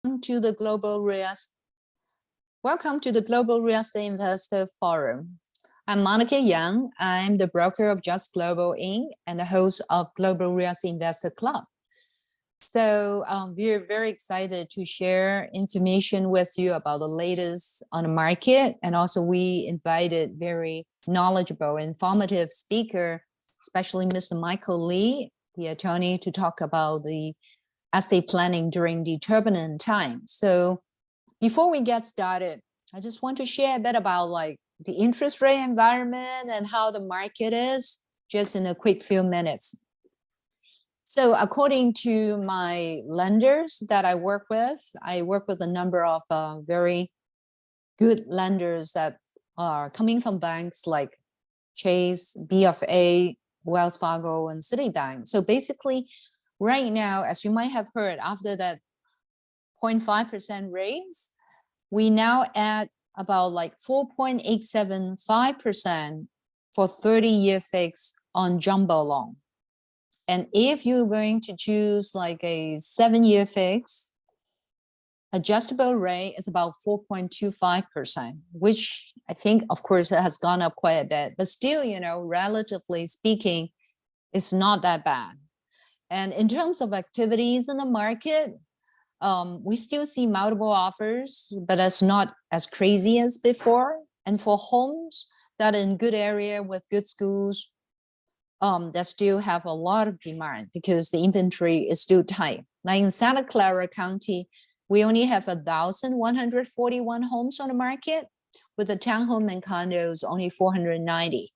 to the Global Real Welcome to the Global Real Estate Investor Forum. I'm Monica Young. I'm the broker of Just Global Inc. and the host of Global Real Estate Investor Club. So we're very excited to share information with you about the latest on the market. And also we invited very knowledgeable, informative speaker, especially Mr. Michael Lee, the attorney, to talk about the estate planning during the turbulent time. So before we get started, I just want to share a bit about like the interest rate environment and how the market is, just in a quick few minutes. So according to my lenders that I work with a number of very good lenders that are coming from banks like Chase, BFA, Wells Fargo, and Citibank. So basically, right now, as you might have heard, after that 0.5% raise, we now at about like 4.875% for 30-year fix on jumbo loan. And if you're going to choose like a 7-year fix, adjustable rate is about 4.25%, which I think, of course, it has gone up quite a bit, but still, you know, relatively speaking, it's not that bad. And in terms of activities in the market, we still see multiple offers, but it's not as crazy as before. And for homes that are in good area with good schools, that still have a lot of demand because the inventory is still tight. Like in Santa Clara County, we only have 1,141 homes on the market, with the townhome and condos only 490.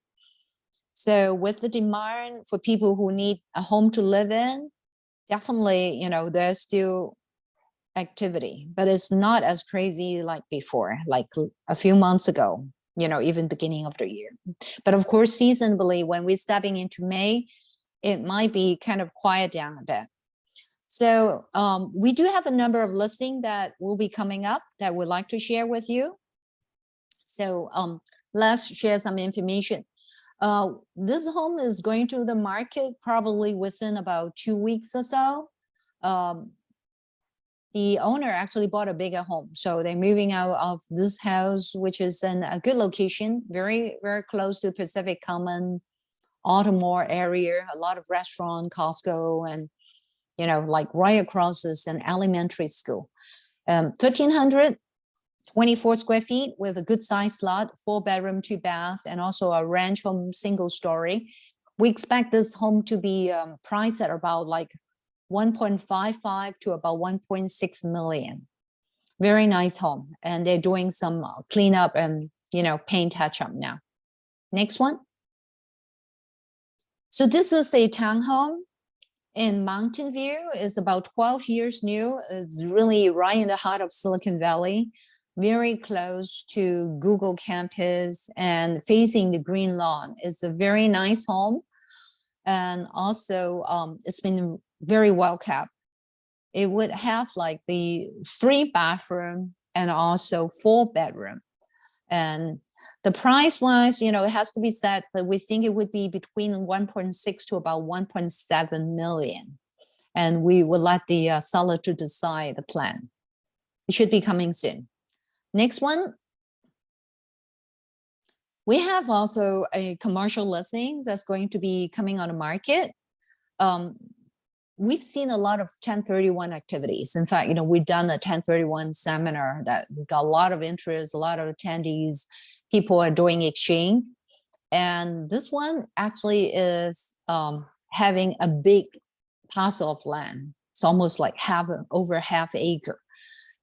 So with the demand for people who need a home to live in, definitely, you know, there's still activity, but it's not as crazy like before, like a few months ago, you know, even beginning of the year. But of course, seasonally, when we're stepping into May, it might be kind of quiet down a bit. So we do have a number of listings that will be coming up that we'd like to share with you. So let's share some information. This home is going to the market probably within about 2 weeks or so. The owner actually bought a bigger home, so they're moving out of this house, which is in a good location, very, very close to Pacific Common, Baltimore area, a lot of restaurant, Costco, and, you know, like right across is an elementary school. 1,324 square feet with a good size lot, 4-bedroom, 2-bath, and also a ranch home, single story. We expect this home to be priced at about like 1.55 to about 1.6 million. Very nice home. And they're doing some cleanup and, you know, paint touch up now. Next one. So this is a townhome in Mountain View. It's about 12 years new. It's really right in the heart of Silicon Valley, very close to Google campus and facing the green lawn. It's a very nice home. And also it's been very well kept. It would have like the 3-bathroom and also 4-bedroom. And the price wise, you know, it has to be set, but we think it would be between 1.6 to about 1.7 million. And we would let the seller to decide the plan. It should be coming soon. Next one. We have also a commercial listing that's going to be coming on the market. We've seen a lot of 1031 activities. In fact, you know, we've done a 1031 seminar that got a lot of interest, a lot of attendees. People are doing exchange. And this one actually is having a big parcel of land. It's almost like over half acre.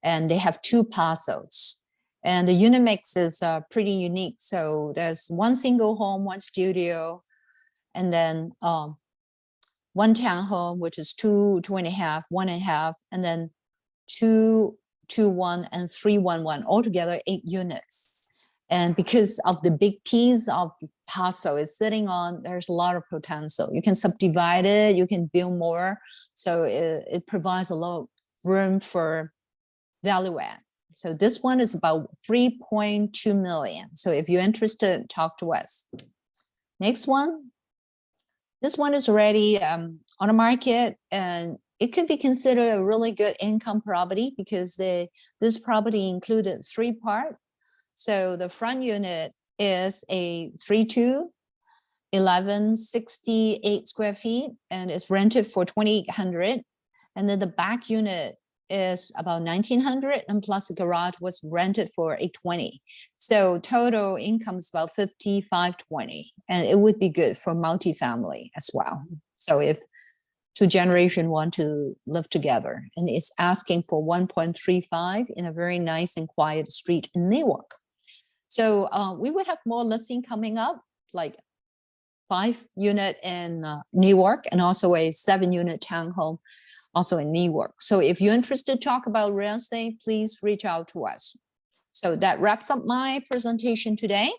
And they have 2 parcels. And the unit mix is pretty unique. So there's 1 single home, 1 studio, and then 1 townhome, which is 2, 2.5, 1.5, and then 2, 2.1, and 3.11, altogether 8 units. And because of the big piece of parcel it's sitting on, there's a lot of potential. You can subdivide it, you can build more. So it provides a lot of room for value add. So this one is about 3.2 million. So if you're interested, talk to us. Next one. This one is already on the market, and it could be considered a really good income property because this property included 3 parts. So the front unit is a 3-2, 1168 square feet, and it's rented for 2,800. And then the back unit is about 1,900, and plus the garage was rented for 820. So total income is about 5,520, and it would be good for multifamily as well. So if 2 generations want to live together, and it's asking for 1.35 in a very nice and quiet street in Newark. So we would have more listing coming up, like 5-unit in Newark, and also a 7-unit townhome also in Newark. So if you're interested to talk about real estate, please reach out to us. So that wraps up my presentation today.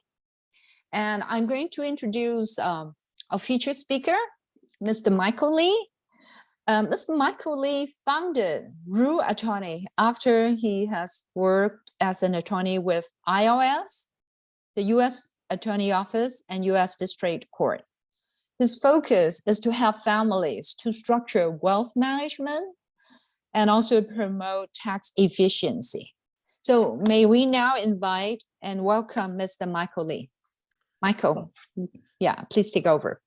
And I'm going to introduce our featured speaker, Mr. Michael Lee. Mr. Michael Lee founded Rule Attorney after he has worked as an attorney with IRS, the U.S. Attorney Office, and U.S. District Court. His focus is to help families to structure wealth management and also promote tax efficiency. So may we now invite and welcome Mr. Michael Lee. Michael, yeah, please take over.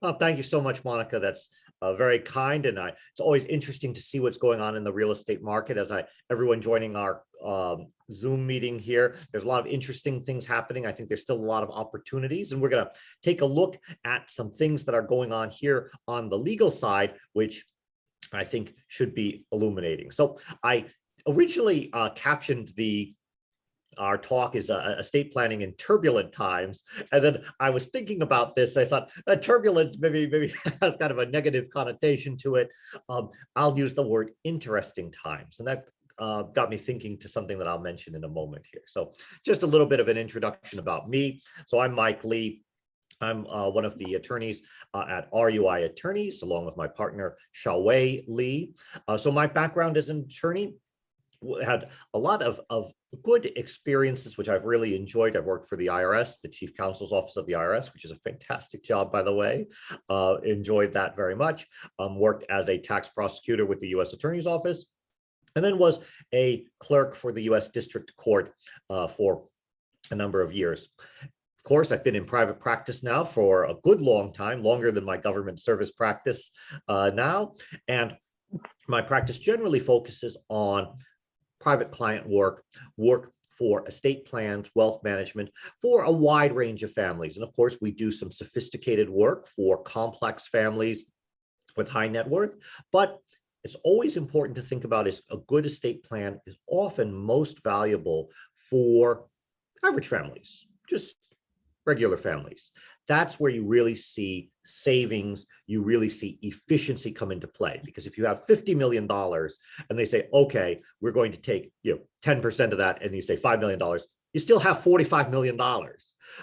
Well, thank you so much, Monica. That's very kind, and it's always interesting to see what's going on in the real estate market. As everyone joining our Zoom meeting here, there's a lot of interesting things happening. I think there's still a lot of opportunities, and we're going to take a look at some things that are going on here on the legal side, which I think should be illuminating. So I originally captioned our talk is estate planning in turbulent times. And then I was thinking about this. I thought turbulent maybe has kind of a negative connotation to it. I'll use the word interesting times. And that got me thinking to something that I'll mention in a moment here. So just a little bit of an introduction about me. So I'm Mike Lee. I'm one of the attorneys at RUI Attorneys, along with my partner, Xiaowei Lee. So my background as an attorney, had a lot of good experiences, which I've really enjoyed. I've worked for the IRS, the Chief Counsel's Office of the IRS, which is a fantastic job, by the way. Enjoyed that very much. Worked as a tax prosecutor with the U.S. Attorney's Office, and then was a clerk for the U.S. District Court for a number of years. Of course, I've been in private practice now for a good long time, longer than my government service practice now. And my practice generally focuses on private client work for estate plans, wealth management for a wide range of families. And of course, we do some sophisticated work for complex families with high net worth. But it's always important to think about is a good estate plan is often most valuable for average families, just regular families. That's where you really see savings, you really see efficiency come into play. Because if you have $50 million and they say, okay, we're going to take 10% of that, and you say $5 million, you still have $45 million.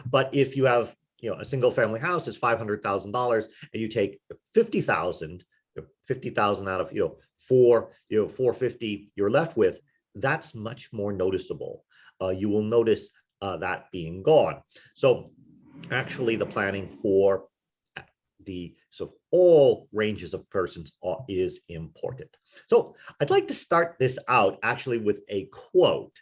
But if you have a single family house is $500,000 and you take 50,000 out of 450 you're left with, that's much more noticeable. You will notice that being gone. So actually the planning for the all ranges of persons is important. So I'd like to start this out actually with a quote,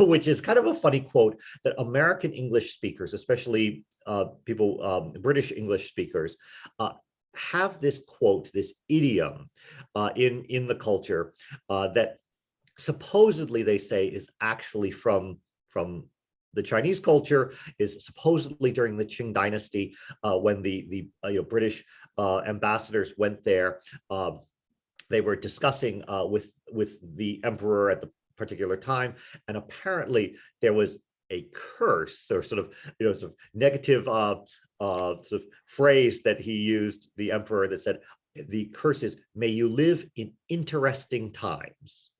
which is kind of a funny quote that American English speakers, especially British English speakers, have this quote, this idiom in the culture that supposedly they say is actually from the Chinese culture, is supposedly during the Qing dynasty when the British ambassadors went there. They were discussing with the emperor at the particular time, and apparently there was a curse or sort of negative sort of phrase that he used, the emperor, that said the curse is, may you live in interesting times.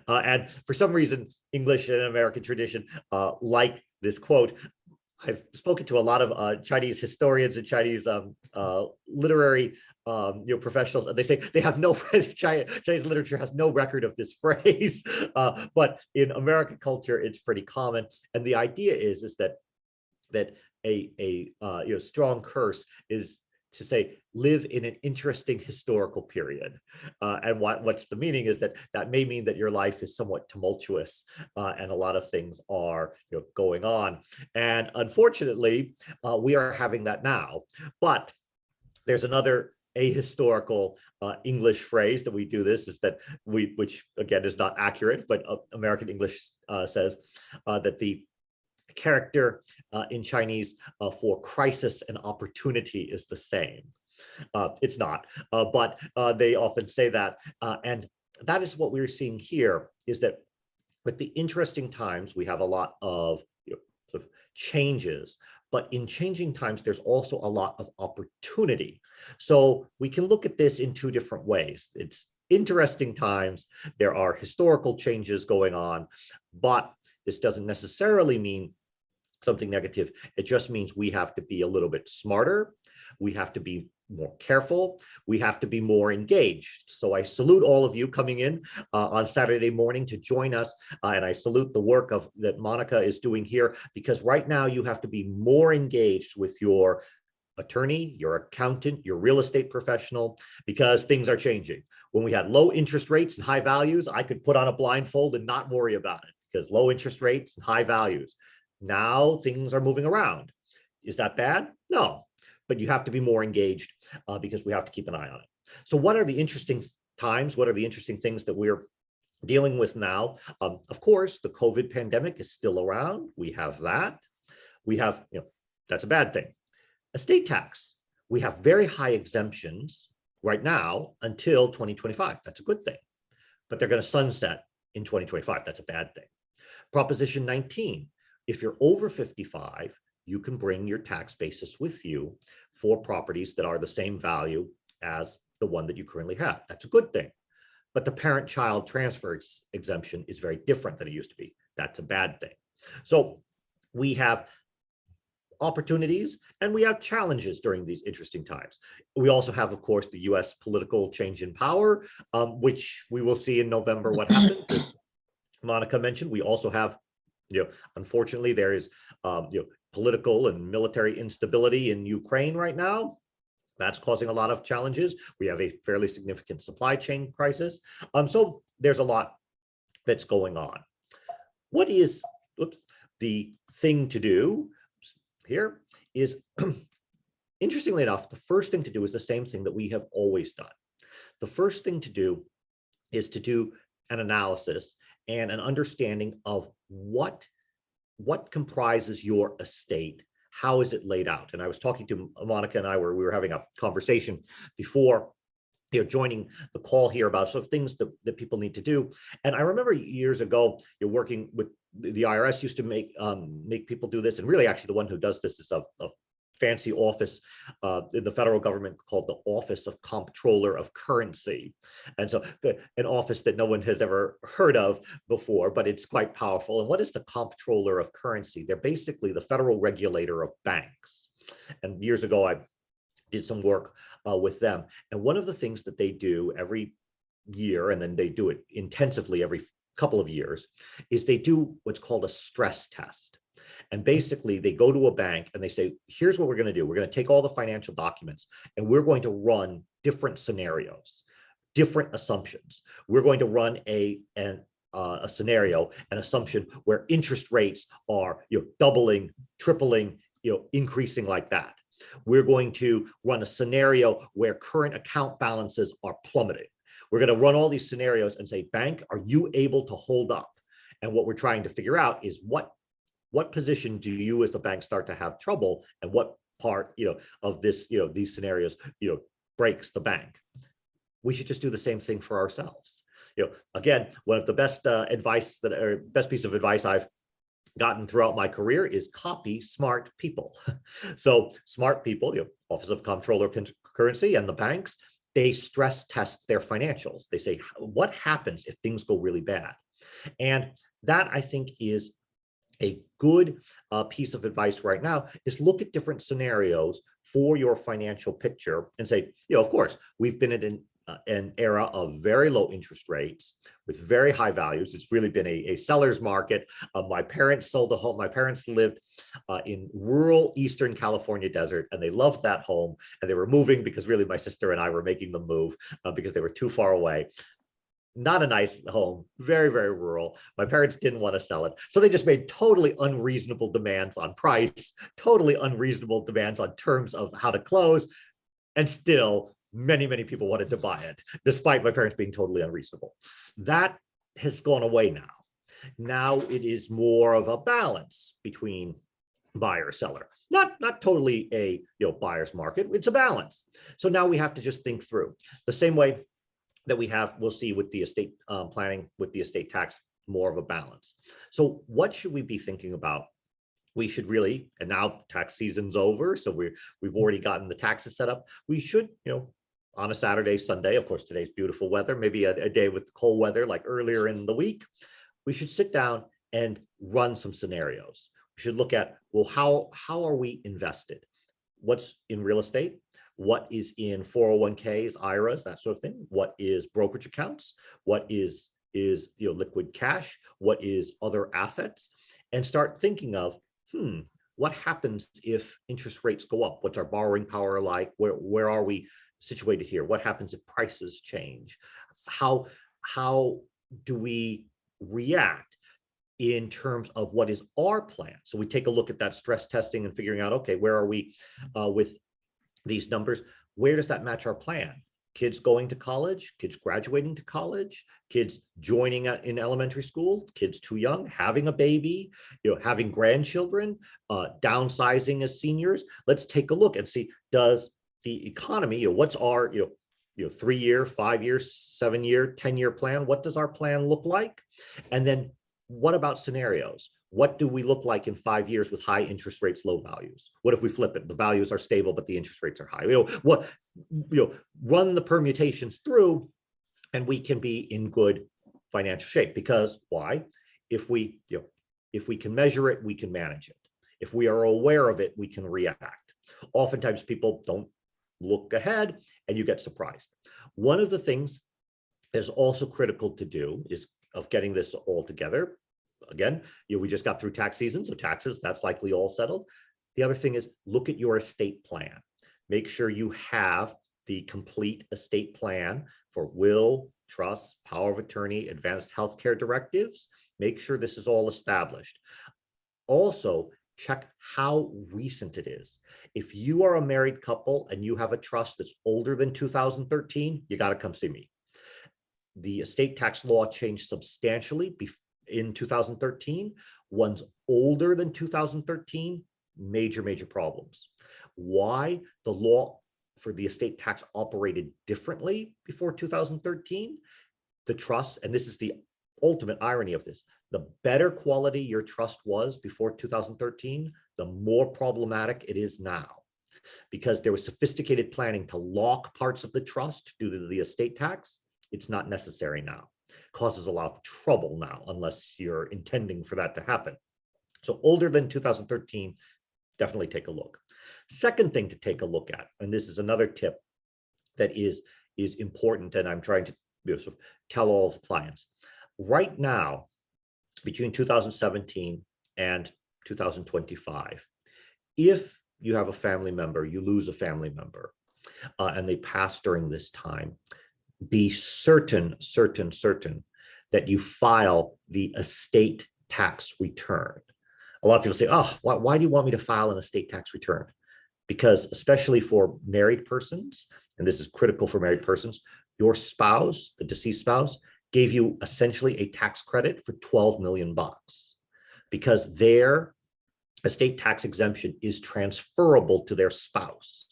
And for some reason, English and American tradition like this quote. I've spoken to a lot of Chinese historians and Chinese literary professionals, and they say they have no Chinese literature has no record of this phrase, but in American culture it's pretty common. And the idea is that a strong curse is to say live in an interesting historical period. And what's the meaning is that that may mean that your life is somewhat tumultuous and a lot of things are going on. And unfortunately, we are having that now. But there's another ahistorical English phrase that we do this is that which again is not accurate, but American English says that the character in Chinese for crisis and opportunity is the same. It's not, but they often say that. And that is what we're seeing here, is that with the interesting times, we have a lot of, sort of changes, but in changing times, there's also a lot of opportunity. So we can look at this in two different ways. It's interesting times, there are historical changes going on, but this doesn't necessarily mean something negative. It just means we have to be a little bit smarter. We have to be more careful. We have to be more engaged. So I salute all of you coming in on Saturday morning to join us. And I salute the work that Monica is doing here, because right now you have to be more engaged with your attorney, your accountant, your real estate professional, because things are changing. When we had low interest rates and high values, I could put on a blindfold and not worry about it, because low interest rates and high values. Now things are moving around. Is that bad? No, but you have to be more engaged because we have to keep an eye on it. So what are the interesting times? What are the interesting things that we're dealing with now? Of course, the COVID pandemic is still around. We have that. We have, that's a bad thing. Estate tax. We have very high exemptions right now until 2025. That's a good thing. But they're going to sunset in 2025. That's a bad thing. Proposition 19. If you're over 55, you can bring your tax basis with you for properties that are the same value as the one that you currently have. That's a good thing. But the parent-child transfer exemption is very different than it used to be. That's a bad thing. So we have opportunities and we have challenges during these interesting times. We also have, of course, the US political change in power, which we will see in November what happens. As Monica mentioned, we also have, unfortunately, there is political and military instability in Ukraine right now. That's causing a lot of challenges. We have a fairly significant supply chain crisis. So there's a lot that's going on. What is the thing to do here is, interestingly enough, the first thing to do is the same thing that we have always done. The first thing to do is to do an analysis and an understanding of what comprises your estate. How is it laid out? And I was talking to Monica and I, where we were having a conversation before joining the call here about sort of things that people need to do. And I remember years ago, you're working with the IRS used to make people do this. And really, actually, the one who does this is a fancy office in the federal government called the Office of Comptroller of Currency. And so an office that no one has ever heard of before, but it's quite powerful. And what is the Comptroller of Currency? They're basically the federal regulator of banks. And years ago, I did some work with them. And one of the things that they do every year, and then they do it intensively every couple of years, is they do what's called a stress test. And basically, they go to a bank and they say, here's what we're going to do. We're going to take all the financial documents and we're going to run different scenarios, different assumptions. We're going to run a scenario, an assumption where interest rates are doubling, tripling, increasing like that. We're going to run a scenario where current account balances are plummeting. We're going to run all these scenarios and say, bank, are you able to hold up? And what we're trying to figure out is what position do you as the bank start to have trouble, and what part of this these scenarios breaks the bank. We should just do the same thing for ourselves. Again, one of the best best piece of advice I've gotten throughout my career is copy smart people. So smart people, Office of Comptroller of Currency and the banks, they stress test their financials. They say, what happens if things go really bad? And that, I think, is a good piece of advice right now, is look at different scenarios for your financial picture and say, of course, we've been in an era of very low interest rates with very high values. It's really been a seller's market. My parents sold a home. My parents lived in rural Eastern California desert, and they loved that home. And they were moving because really my sister and I were making the move because they were too far away. Not a nice home, very, very rural. My parents didn't want to sell it. So they just made totally unreasonable demands on price, totally unreasonable demands on terms of how to close. And still, many, many people wanted to buy it, despite my parents being totally unreasonable. That has gone away now. Now it is more of a balance between buyer seller, not totally a buyer's market. It's a balance. So now we have to just think through the same way that we'll see with the estate planning, with the estate tax, more of a balance. So what should we be thinking about? We should really, and now tax season's over, so we've already gotten the taxes set up. We should, on a Saturday, Sunday, of course, today's beautiful weather, maybe a day with cold weather like earlier in the week, we should sit down and run some scenarios. We should look at, well, how are we invested? What's in real estate? What is in 401ks, IRAs, that sort of thing? What is brokerage accounts? What is liquid cash? What is other assets? And start thinking of, what happens if interest rates go up? What's our borrowing power like? Where are we situated here? What happens if prices change? How do we react in terms of what is our plan? So we take a look at that stress testing and figuring out, okay, where are we with these numbers? Where does that match our plan? Kids going to college, kids graduating to college, kids joining in elementary school, kids too young, having a baby, having grandchildren, downsizing as seniors. Let's take a look and see, does the economy, what's our 3-year, 5-year, 7-year, 10-year plan? What does our plan look like? And then what about scenarios? What do we look like in 5 years with high interest rates, low values? What if we flip it? The values are stable, but the interest rates are high. Run the permutations through, and we can be in good financial shape. Because why? If we can measure it, we can manage it. If we are aware of it, we can react. Oftentimes, people don't look ahead, and you get surprised. One of the things that is also critical to do is of getting this all together. Again, we just got through tax season, so taxes, that's likely all settled. The other thing is look at your estate plan. Make sure you have the complete estate plan for will, trust, power of attorney, advanced healthcare directives. Make sure this is all established. Also, check how recent it is. If you are a married couple and you have a trust that's older than 2013, you got to come see me. The estate tax law changed substantially in 2013. One's older than 2013, major problems. Why? The law for the estate tax operated differently before 2013. The trust, and this is the ultimate irony of this, the better quality your trust was before 2013, the more problematic it is now, because there was sophisticated planning to lock parts of the trust due to the estate tax. It's not necessary now. Causes a lot of trouble now, unless you're intending for that to happen. So older than 2013, definitely take a look. Second thing to take a look at, and this is another tip that is important, and I'm trying to sort of tell all the clients. Right now, between 2017 and 2025, if you have a family member, you lose a family member, and they pass during this time, be certain that you file the estate tax return. A lot of people say, oh, why do you want me to file an estate tax return? Because especially for married persons, and this is critical for married persons, your spouse, the deceased spouse, gave you essentially a tax credit for $12 million because their estate tax exemption is transferable to their spouse.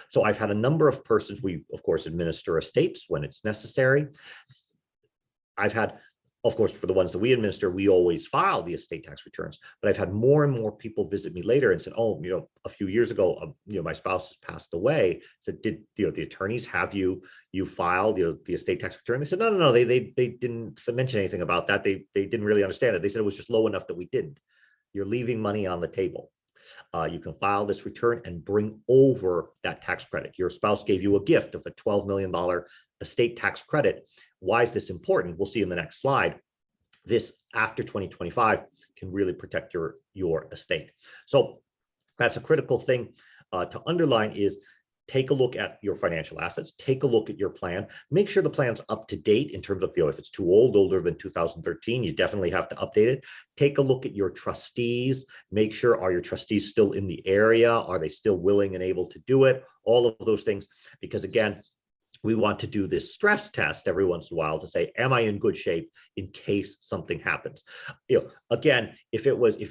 So I've had a number of persons, we of course administer estates when it's necessary. I've had, of course, for the ones that we administer, we always file the estate tax returns, but I've had more and more people visit me later and said, oh, a few years ago, my spouse has passed away. Said, did the attorneys have you filed the estate tax return? They said, no, they didn't mention anything about that. They didn't really understand it. They said it was just low enough that we didn't. You're leaving money on the table. You can file this return and bring over that tax credit. Your spouse gave you a gift of a $12 million estate tax credit. Why is this important? We'll see in the next slide. This after 2025 can really protect your estate. So that's a critical thing to underline is take a look at your financial assets, take a look at your plan, make sure the plan's up to date in terms of, if it's too old, older than 2013, you definitely have to update it. Take a look at your trustees, make sure, are your trustees still in the area? Are they still willing and able to do it? All of those things, because again, we want to do this stress test every once in a while to say, am I in good shape in case something happens? Again, if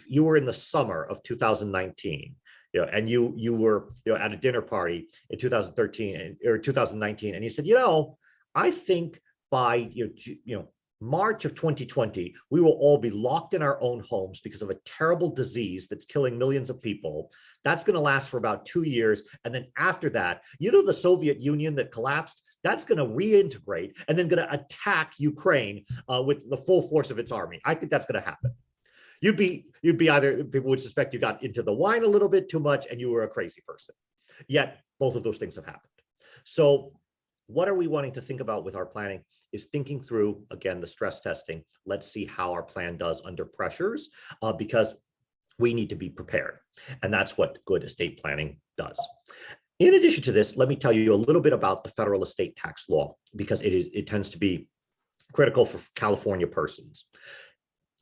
you were in the summer of 2019, and you were, at a dinner party in 2013 or 2019, and you said, I think by, March of 2020, we will all be locked in our own homes because of a terrible disease that's killing millions of people. That's going to last for about 2 years. And then after that, the Soviet Union that collapsed, that's going to reintegrate and then going to attack Ukraine with the full force of its army. I think that's going to happen. You'd be either, people would suspect you got into the wine a little bit too much and you were a crazy person. Yet both of those things have happened. So what are we wanting to think about with our planning is thinking through, again, the stress testing. Let's see how our plan does under pressures, because we need to be prepared. And that's what good estate planning does. In addition to this, let me tell you a little bit about the federal estate tax law, because it tends to be critical for California persons.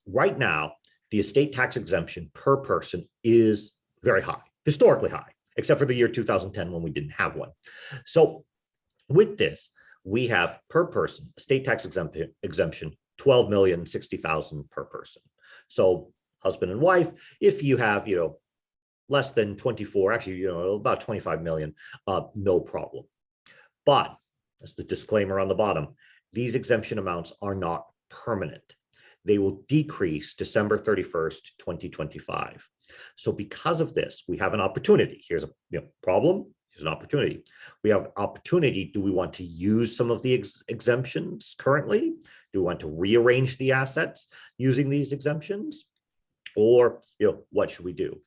Right now, the estate tax exemption per person is very high, historically high, except for the year 2010 when we didn't have one. So with this, we have per person estate tax exemption, $12,060,000 per person. So husband and wife, if you have, less than 24, actually, about 25 million, no problem. But that's the disclaimer on the bottom. These exemption amounts are not permanent. They will decrease December 31st, 2025. So because of this, we have an opportunity. Here's a problem. Here's an opportunity. We have an opportunity. Do we want to use some of the exemptions currently? Do we want to rearrange the assets using these exemptions? Or, what should we do?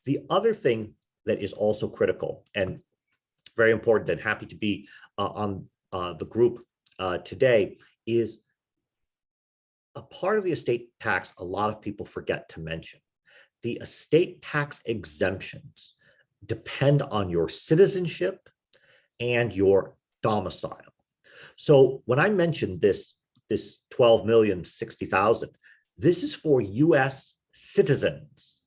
The other thing that is also critical and very important, and happy to be on the group today, is a part of the estate tax a lot of people forget to mention. The estate tax exemptions depend on your citizenship and your domicile. So when I mentioned this 12,060,000, this is for US citizens,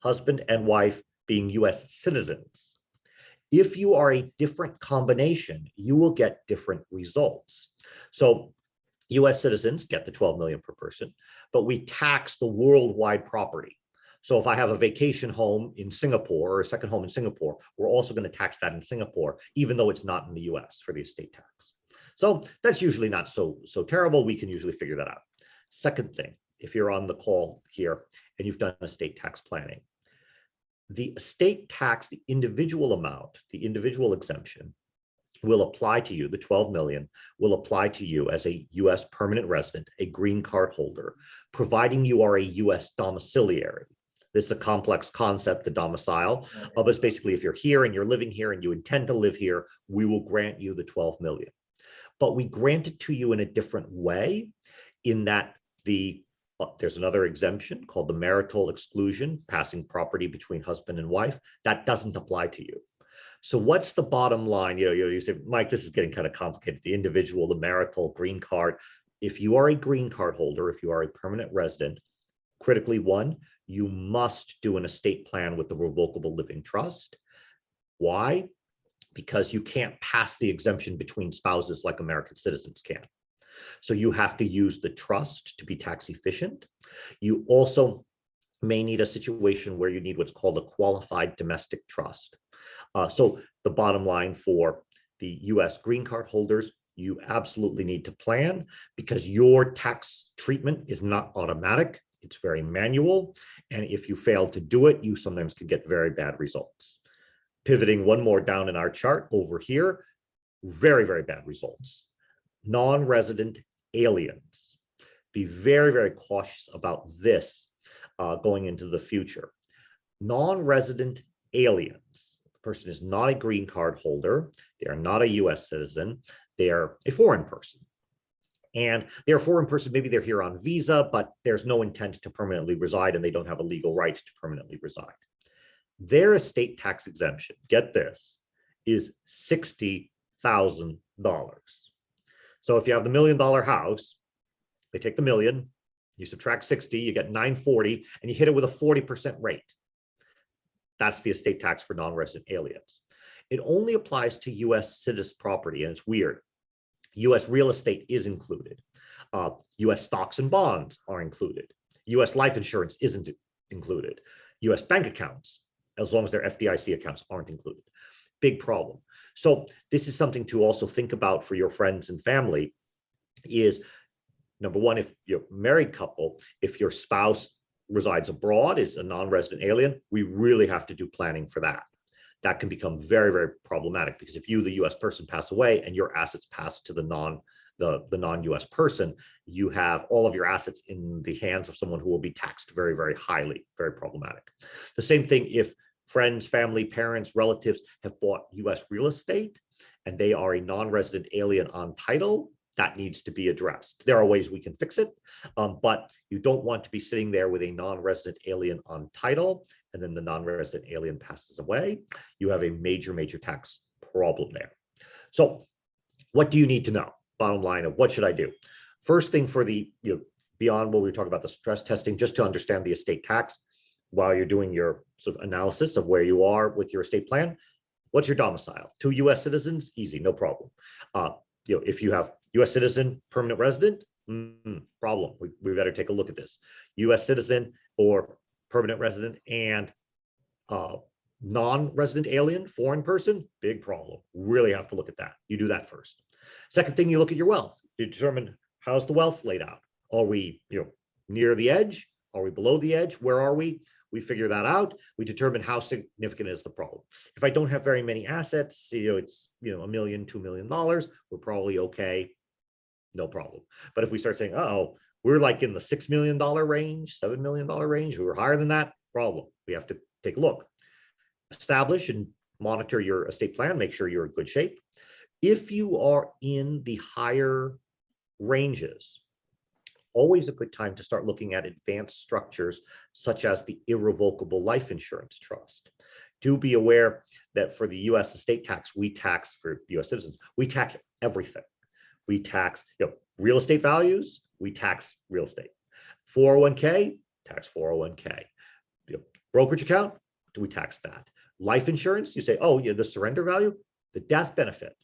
husband and wife being US citizens. If you are a different combination, you will get different results. So US citizens get the 12 million per person, but we tax the worldwide property. So if I have a vacation home in Singapore or a second home in Singapore, we're also going to tax that in Singapore, even though it's not in the US for the estate tax. So that's usually not so terrible. We can usually figure that out. Second thing, if you're on the call here and you've done estate tax planning, the estate tax, the individual amount, the individual exemption will apply to you, the 12 million will apply to you as a US permanent resident, a green card holder, providing you are a US domiciliary. This is a complex concept, the domicile, but it's basically if you're here and you're living here and you intend to live here, we will grant you the 12 million. But we grant it to you in a different way, in that there's another exemption called the marital exclusion, passing property between husband and wife, that doesn't apply to you. So what's the bottom line? You say, Mike, this is getting kind of complicated. The individual, the marital, green card. If you are a green card holder, if you are a permanent resident, critically one, you must do an estate plan with the revocable living trust. Why? Because you can't pass the exemption between spouses like American citizens can. So you have to use the trust to be tax efficient. You also may need a situation where you need what's called a qualified domestic trust. So the bottom line for the US green card holders, you absolutely need to plan, because your tax treatment is not automatic. It's very manual. And if you fail to do it, you sometimes can get very bad results. Pivoting one more down in our chart over here, very, very bad results. Non-resident aliens. Be very, very cautious about this going into the future. Non-resident aliens. The person is not a green card holder. They are not a US citizen. They are a foreign person. And they're a foreign person, maybe they're here on visa, but there's no intent to permanently reside and they don't have a legal right to permanently reside. Their estate tax exemption, get this, is $60,000. So if you have the $1 million house, they take the million, you subtract 60, you get 940, and you hit it with a 40% rate. That's the estate tax for non-resident aliens. It only applies to US citizen property, and it's weird. US real estate is included. US stocks and bonds are included. US life insurance isn't included. US bank accounts, as long as they're FDIC accounts, aren't included. Big problem. So this is something to also think about for your friends and family is, number one, if you're a married couple, if your spouse resides abroad, is a non-resident alien, we really have to do planning for that. That can become very, very problematic because if you, the US person, pass away and your assets pass to the non-US person, you have all of your assets in the hands of someone who will be taxed very, very highly, very problematic. The same thing if friends, family, parents, relatives have bought US real estate and they are a non-resident alien on title, that needs to be addressed. There are ways we can fix it, but you don't want to be sitting there with a non-resident alien on title and then the non-resident alien passes away. You have a major, major tax problem there. So what do you need to know? Bottom line of what should I do? First thing for the, beyond what we were talking about, the stress testing, just to understand the estate tax while you're doing your sort of analysis of where you are with your estate plan. What's your domicile? 2 US citizens, easy, no problem. If you have US citizen, permanent resident, problem. We better take a look at this. US citizen or permanent resident and non-resident alien, foreign person, big problem. Really have to look at that. You do that first. Second thing, you look at your wealth. You determine how's the wealth laid out. Are we near the edge? Are we below the edge? Where are we? We figure that out. We determine how significant is the problem. If I don't have very many assets, it's $1 million, $2 million, we're probably okay. No problem. But if we start saying, oh, we're like in the $6 million range, $7 million range, we were higher than that, problem. We have to take a look. Establish and monitor your estate plan, make sure you're in good shape. If you are in the higher ranges, always a good time to start looking at advanced structures such as the irrevocable life insurance trust. Do be aware that for the US estate tax, we tax for US citizens, we tax everything. We tax real estate values, we tax real estate. 401k, tax 401k. Brokerage account, do we tax that? Life insurance, you say, oh, yeah, the surrender value, the death benefit,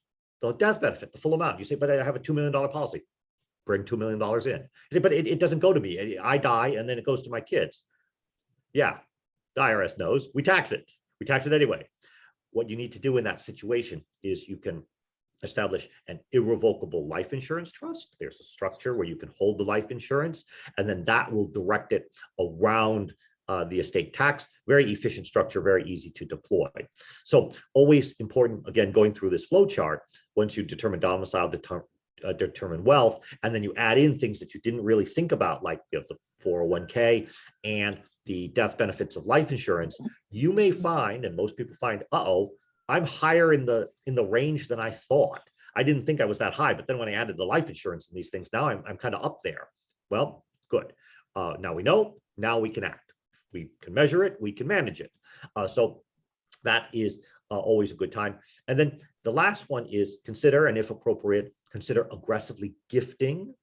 the full amount. You say, but I have a $2 million policy. Bring $2 million in. You say, but it doesn't go to me. I die and then it goes to my kids. Yeah, the IRS knows. We tax it. We tax it anyway. What you need to do in that situation is you can establish an irrevocable life insurance trust. There's a structure where you can hold the life insurance, and then that will direct it around the estate tax. Very efficient structure, very easy to deploy. So always important, again, going through this flow chart, once you determine domicile, determine wealth, and then you add in things that you didn't really think about, like the 401k and the death benefits of life insurance, you may find, and most people find, I'm higher in the range than I thought. I didn't think I was that high, but then when I added the life insurance and these things, now I'm kind of up there. Well, good. Now we know, now we can act. We can measure it, we can manage it. So that is always a good time. And then the last one is consider, and if appropriate, consider aggressively gifting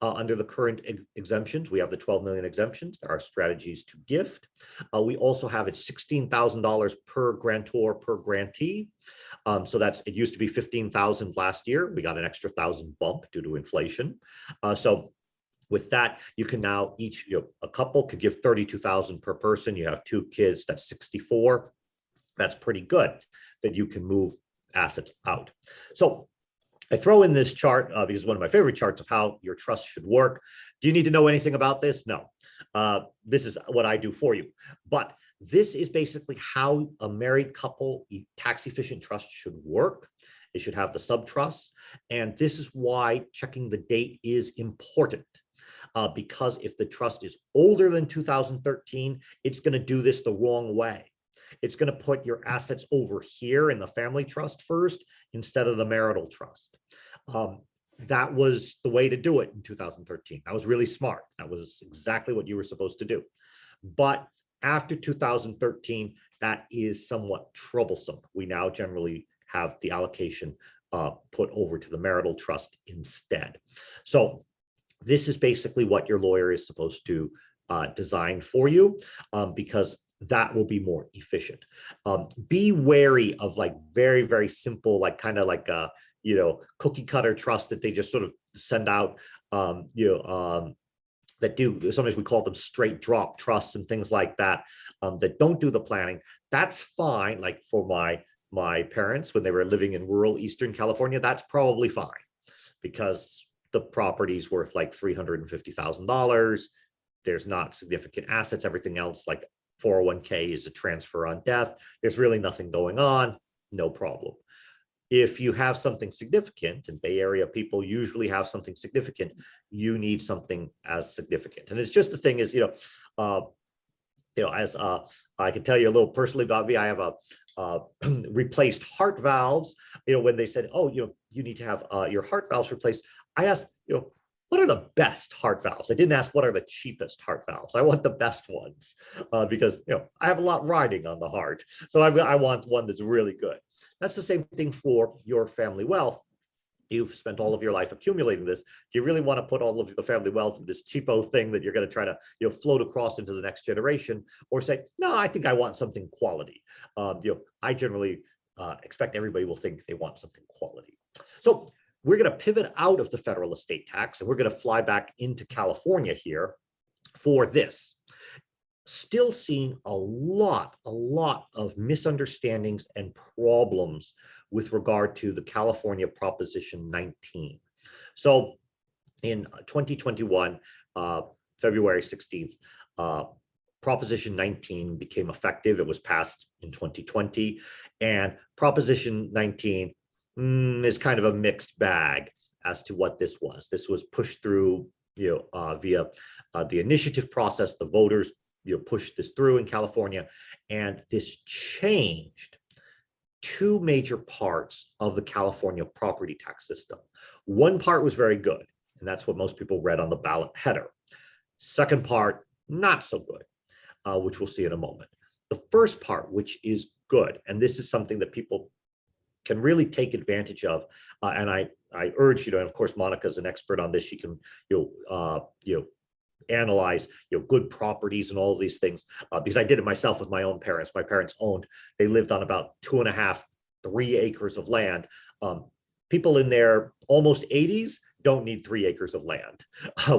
under the current exemptions. We have the 12 million exemptions. There are strategies to gift. We also have it $16,000 per grantor per grantee. So it used to be 15,000 last year. We got an extra 1,000 bump due to inflation. So with that, you can now a couple could give 32,000 per person. You have 2 kids, that's 64. That's pretty good that you can move assets out. So I throw in this chart because it's one of my favorite charts of how your trust should work. Do you need to know anything about this? No. This is what I do for you. But this is basically how a married couple tax efficient trust should work. It should have the subtrusts. And this is why checking the date is important. Because if the trust is older than 2013, it's going to do this the wrong way. It's going to put your assets over here in the family trust first instead of the marital trust. That was the way to do it in 2013. That was really smart. That was exactly what you were supposed to do. But after 2013, that is somewhat troublesome. We now generally have the allocation put over to the marital trust instead. So this is basically what your lawyer is supposed to design for you, because that will be more efficient. Be wary of like very, very simple, like kind of like a, cookie cutter trust that they just sort of send out, that do, sometimes we call them straight drop trusts and things like that, that don't do the planning. That's fine. Like for my parents, when they were living in rural Eastern California, that's probably fine because the property's worth like $350,000. There's not significant assets. Everything else, like 401k, is a transfer on death. There's really nothing going on. No problem. If you have something significant, and Bay Area people usually have something significant, you need something as significant. And it's just the thing is, as I can tell you a little personally about me, I have replaced heart valves. When they said, oh, you need to have your heart valves replaced, I asked, what are the best heart valves? I didn't ask what are the cheapest heart valves. I want the best ones because I have a lot riding on the heart, so I want one that's really good. That's the same thing for your family wealth. You've spent all of your life accumulating this. Do you really want to put all of the family wealth in this cheapo thing that you're going to try to float across into the next generation, or say, no, I think I want something quality? I generally expect everybody will think they want something quality. So we're going to pivot out of the federal estate tax and we're going to fly back into California here for this. Still seeing a lot of misunderstandings and problems with regard to the California Proposition 19. So in 2021, February 16th, Proposition 19 became effective. It was passed in 2020, and Proposition 19 is kind of a mixed bag as to what this was. This was pushed through, via the initiative process. The voters pushed this through in California, and this changed two major parts of the California property tax system. One part was very good, and that's what most people read on the ballot header. Second part, not so good, which we'll see in a moment. The first part, which is good, and this is something that people can really take advantage of, and I urge you to, and of course Monica's an expert on this. She can analyze good properties and all of these things, because I did it myself with my own parents. My parents they lived on about 2.5, 3 acres of land. People in their almost 80s don't need 3 acres of land.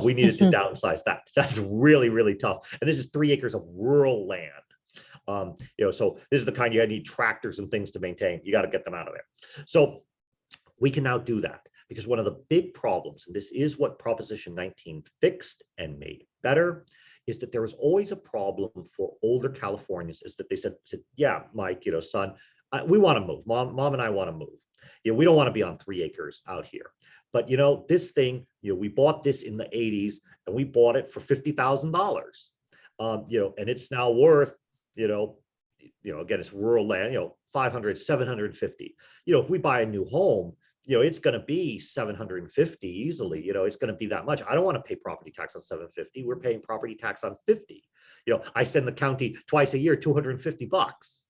We needed to downsize that. That's really, really tough. And this is 3 acres of rural land. So this is the kind you need tractors and things to maintain. You got to get them out of there. So we can now do that, because one of the big problems, and this is what Proposition 19 fixed and made better, is that there was always a problem for older Californians, is that they said, yeah, Mike, son, we want to move. Mom and I want to move. We don't want to be on 3 acres out here. But this thing, we bought this in the 80s, and we bought it for $50,000. And it's now worth, again, it's rural land, 500, 750. If we buy a new home, it's going to be 750 easily. It's going to be that much. I don't want to pay property tax on 750. We're paying property tax on 50. I send the county twice a year, $250.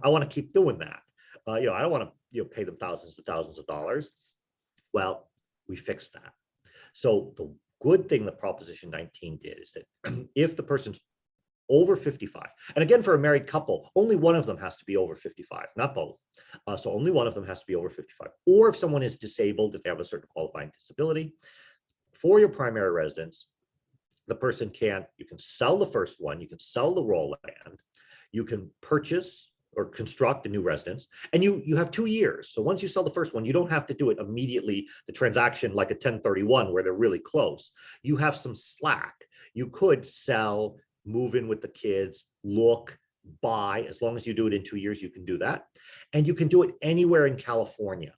I want to keep doing that. I don't want to pay them thousands and thousands of dollars. Well, we fixed that. So the good thing that Proposition 19 did is that if the person's over 55, and again, for a married couple, only one of them has to be over 55, not both. So only one of them has to be over 55. Or if someone is disabled, if they have a certain qualifying disability, for your primary residence, the person you can sell the first one, you can sell the raw land, you can purchase or construct a new residence, and you have 2 years. So once you sell the first one, you don't have to do it immediately, the transaction like a 1031 where they're really close. You have some slack. You could sell, move in with the kids, look, buy. As long as you do it in 2 years, you can do that. And you can do it anywhere in California.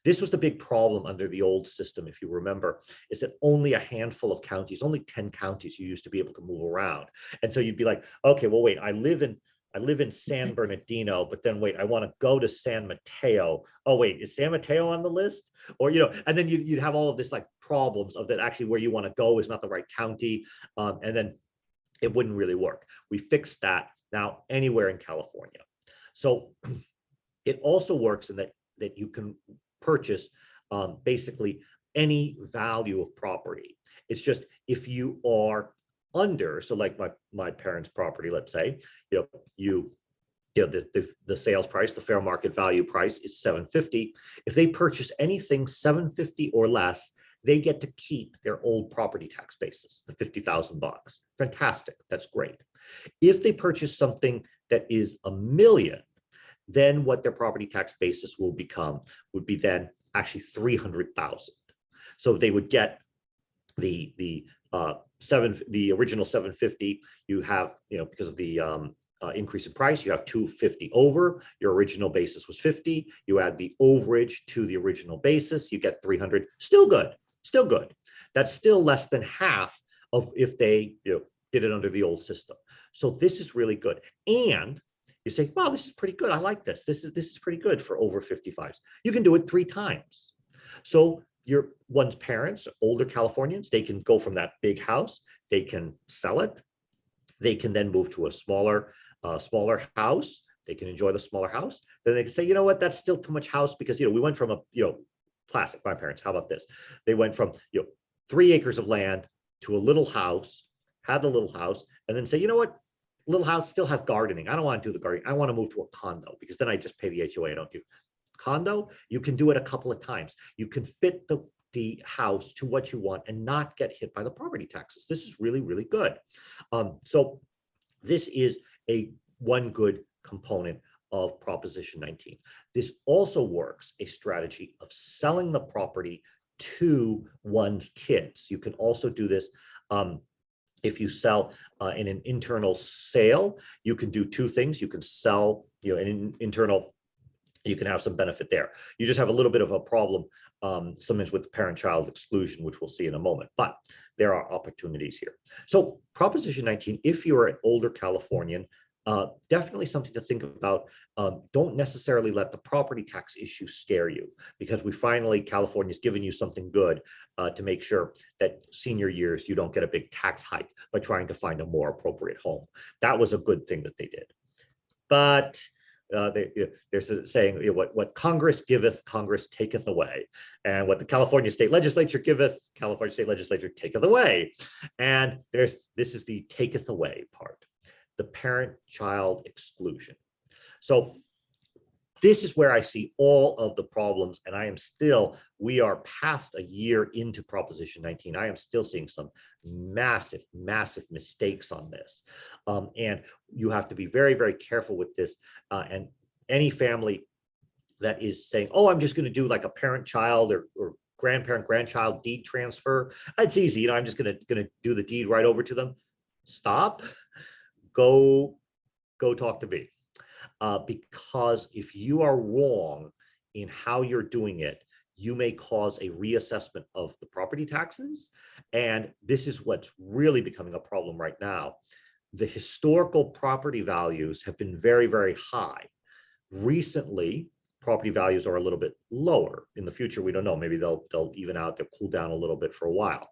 This was the big problem under the old system, if you remember, is that only a handful of counties, only 10 counties you used to be able to move around. And so you'd be like, okay, well, wait, I live in I live in San Bernardino, but then wait, I want to go to San Mateo. Oh, wait, is San Mateo on the list? Or, and then you'd have all of this like problems of that actually where you want to go is not the right county. And then it wouldn't really work. We fixed that now anywhere in California. So it also works in that you can purchase basically any value of property. It's just if you are under, so like my parents' property, let's say, the sales price, the fair market value price is $750. If they purchase anything $750 or less, they get to keep their old property tax basis, the $50,000. Fantastic, that's great. If they purchase something that is $1 million, then what their property tax basis would be then actually 300,000. So they would get the original 750. You have, because of the increase in price, you have 250 over. Your original basis was 50. You add the overage to the original basis, you get 300. Still good, still good. That's still less than half of if they did it under the old system. So this is really good. And you say, wow, this is pretty good. I like this. This is pretty good for over 55s. You can do it 3 times. So one's parents, older Californians, they can go from that big house, they can sell it. They can then move to a smaller house. They can enjoy the smaller house. Then they can say, you know what, that's still too much house because, we went from classic, my parents, how about this? They went from, 3 acres of land to a little house, had the little house, and then say, you know what, little house still has gardening. I don't want to do the gardening. I want to move to a condo because then I just pay the HOA. I don't do condo. You can do it a couple of times. You can fit the house to what you want and not get hit by the property taxes. This is really, really good. So this is one good component of Proposition 19. This also works a strategy of selling the property to one's kids. You can also do this if you sell in an internal sale. You can do 2 things. You can sell, an internal, you can have some benefit there. You just have a little bit of a problem sometimes with the parent-child exclusion, which we'll see in a moment, but there are opportunities here. So Proposition 19, if you're an older Californian, definitely something to think about. Don't necessarily let the property tax issue scare you, because California's given you something good to make sure that senior years, you don't get a big tax hike by trying to find a more appropriate home. That was a good thing that they did. But there's a saying, what Congress giveth, Congress taketh away. And what the California State Legislature giveth, California State Legislature taketh away. And this is the taketh away part, the parent-child exclusion. So this is where I see all of the problems, and we are past a year into Proposition 19. I am still seeing some massive, massive mistakes on this. And you have to be very, very careful with this. And any family that is saying, oh, I'm just going to do like a parent-child or grandparent-grandchild deed transfer, it's easy. I'm just going to do the deed right over to them. Stop. Go talk to me. Because if you are wrong in how you're doing it, you may cause a reassessment of the property taxes. And this is what's really becoming a problem right now. The historical property values have been very, very high. Recently, property values are a little bit lower. In the future, we don't know. Maybe they'll even out, they'll cool down a little bit for a while.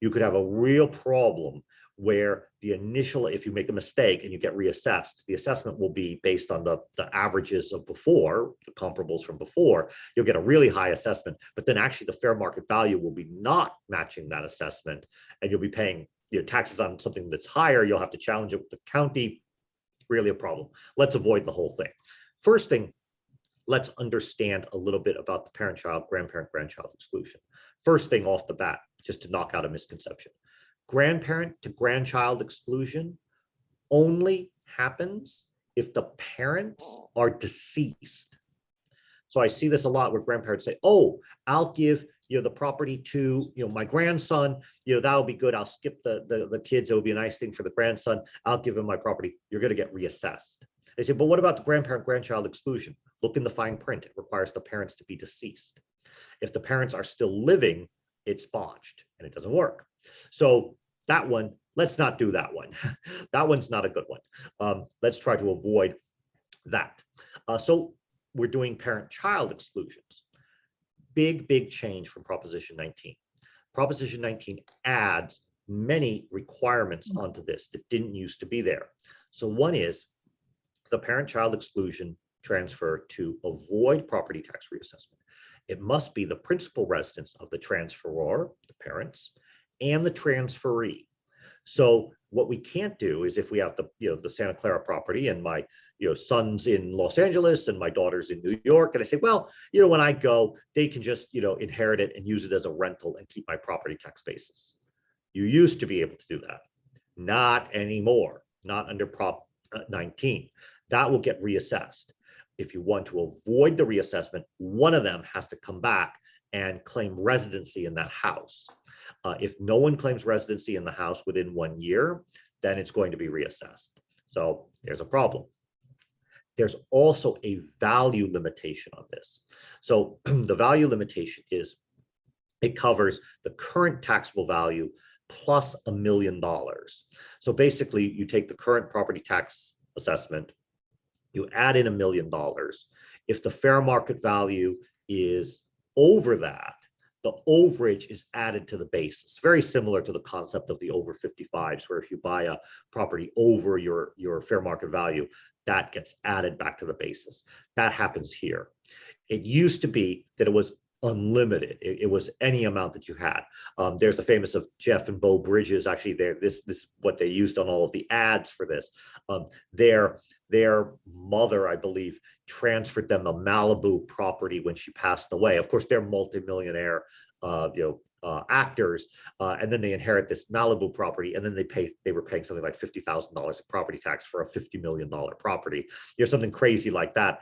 You could have a real problem where the initial, if you make a mistake and you get reassessed, the assessment will be based on the averages of before, the comparables from before. You'll get a really high assessment, but then actually the fair market value will be not matching that assessment, and you'll be paying taxes on something that's higher. You'll have to challenge it with the county. Really a problem. Let's avoid the whole thing. First thing, let's understand a little bit about the parent-child, grandparent-grandchild exclusion. First thing off the bat, just to knock out a misconception. Grandparent to grandchild exclusion only happens if the parents are deceased. So I see this a lot where grandparents say, oh, I'll give the property to my grandson, that'll be good. I'll skip the kids. It would be a nice thing for the grandson. I'll give him my property. You're going to get reassessed. They say, but what about the grandparent-grandchild exclusion? Look in the fine print. It requires the parents to be deceased. If the parents are still living, it's botched and it doesn't work. So that one, let's not do that one. That one's not a good one. Let's try to avoid that. So we're doing parent-child exclusions. Big change from Proposition 19. Proposition 19 adds many requirements onto this that didn't used to be there. So one is the parent-child exclusion transfer to avoid property tax reassessment. It must be the principal residence of the transferor, the parents, and the transferee. So what we can't do is if we have the Santa Clara property and my son's in Los Angeles and my daughter's in New York, and I say, well, when I go, they can just inherit it and use it as a rental and keep my property tax basis. You used to be able to do that. Not anymore. Not under Prop 19. That will get reassessed. If you want to avoid the reassessment, one of them has to come back and claim residency in that house. If no one claims residency in the house within 1 year, then it's going to be reassessed. So there's a problem. There's also a value limitation on this. So the value limitation is it covers the current taxable value plus $1 million. So basically, you take the current property tax assessment, you add in $1 million. If the fair market value is over that, the overage is added to the basis. Very similar to the concept of the over 55s, where if you buy a property over your fair market value, that gets added back to the basis. That happens here. It used to be that it was unlimited. It was any amount that you had. There's the famous of Jeff and Bo Bridges. Actually, this is what they used on all of the ads for this. Their mother, I believe, transferred them a Malibu property when she passed away. Of course, they're multimillionaire, actors, and then they inherit this Malibu property, and then they were paying something like $50,000 of property tax for a $50 million property. Something crazy like that.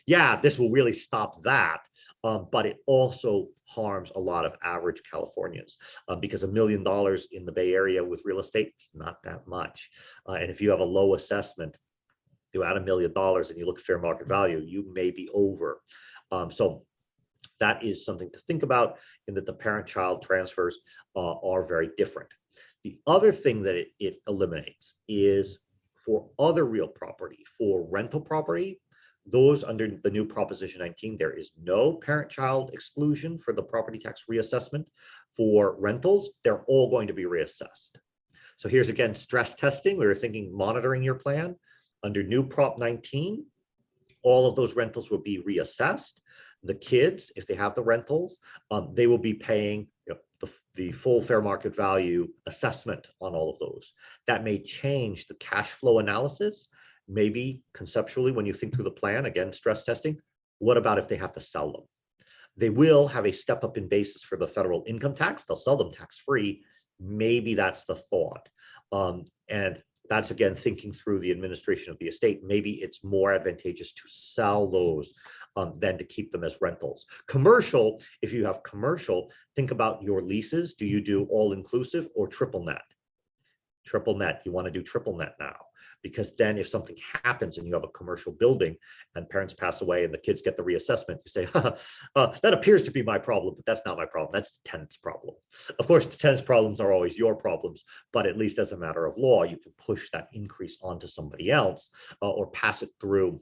Yeah, this will really stop that, but it also harms a lot of average Californians because $1 million in the Bay Area with real estate, it's not that much. And if you have a low assessment, you add $1 million and you look at fair market value, you may be over. So that is something to think about, in that the parent-child transfers are very different. The other thing that it eliminates is for other real property, for rental property, those under the new Proposition 19, there is no parent-child exclusion for the property tax reassessment. For rentals, they're all going to be reassessed. So here's again stress testing. We were thinking monitoring your plan. Under new Prop 19, all of those rentals will be reassessed. The kids, if they have the rentals, they will be paying the full fair market value assessment on all of those. That may change the cash flow analysis. Maybe conceptually, when you think through the plan, again, stress testing, what about if they have to sell them? They will have a step up in basis for the federal income tax. They'll sell them tax-free. Maybe that's the thought. And that's, again, thinking through the administration of the estate. Maybe it's more advantageous to sell those than to keep them as rentals. Commercial, if you have commercial, think about your leases. Do you do all inclusive or triple net? Triple net, you want to do triple net now, because then if something happens and you have a commercial building and parents pass away and the kids get the reassessment, you say, that appears to be my problem, but that's not my problem. That's the tenant's problem. Of course, the tenant's problems are always your problems, but at least as a matter of law, you can push that increase onto somebody else or pass it through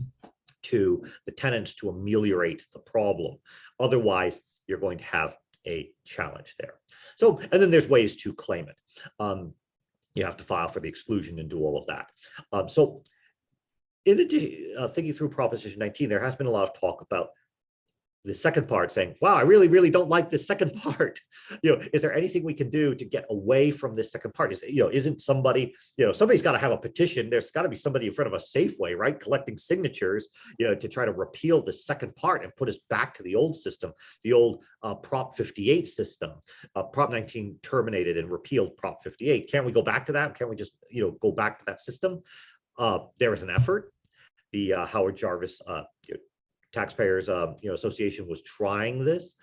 to the tenants to ameliorate the problem. Otherwise, you're going to have a challenge there. So, and then there's ways to claim it. You have to file for the exclusion and do all of that. So in addition, thinking through Proposition 19, there has been a lot of talk about the second part, saying, wow, I really don't like this second part. Is there anything we can do to get away from this second part? Isn't somebody, somebody's got to have a petition. There's got to be somebody in front of a Safeway, right, collecting signatures, to try to repeal the second part and put us back to the old system, the old Prop 58 system. Prop 19 terminated and repealed Prop 58. Can't we go back to that? Can't we just, go back to that system? There is an effort. The Howard Jarvis Taxpayers Association was trying this,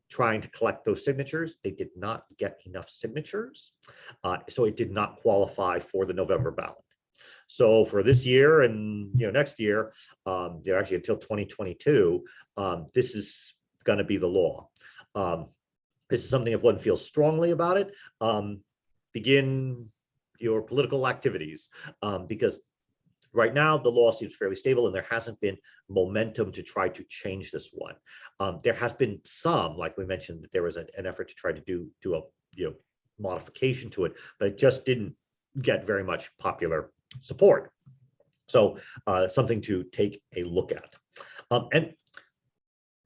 trying to collect those signatures. They did not get enough signatures, so it did not qualify for the November ballot. So for this year and next year, actually until 2022, this is going to be the law. This is something, if one feels strongly about it, begin your political activities, because right now the law seems fairly stable and there hasn't been momentum to try to change this one. There has been some, like we mentioned, that there was an effort to try to do a modification to it, but it just didn't get very much popular support. So something to take a look at. And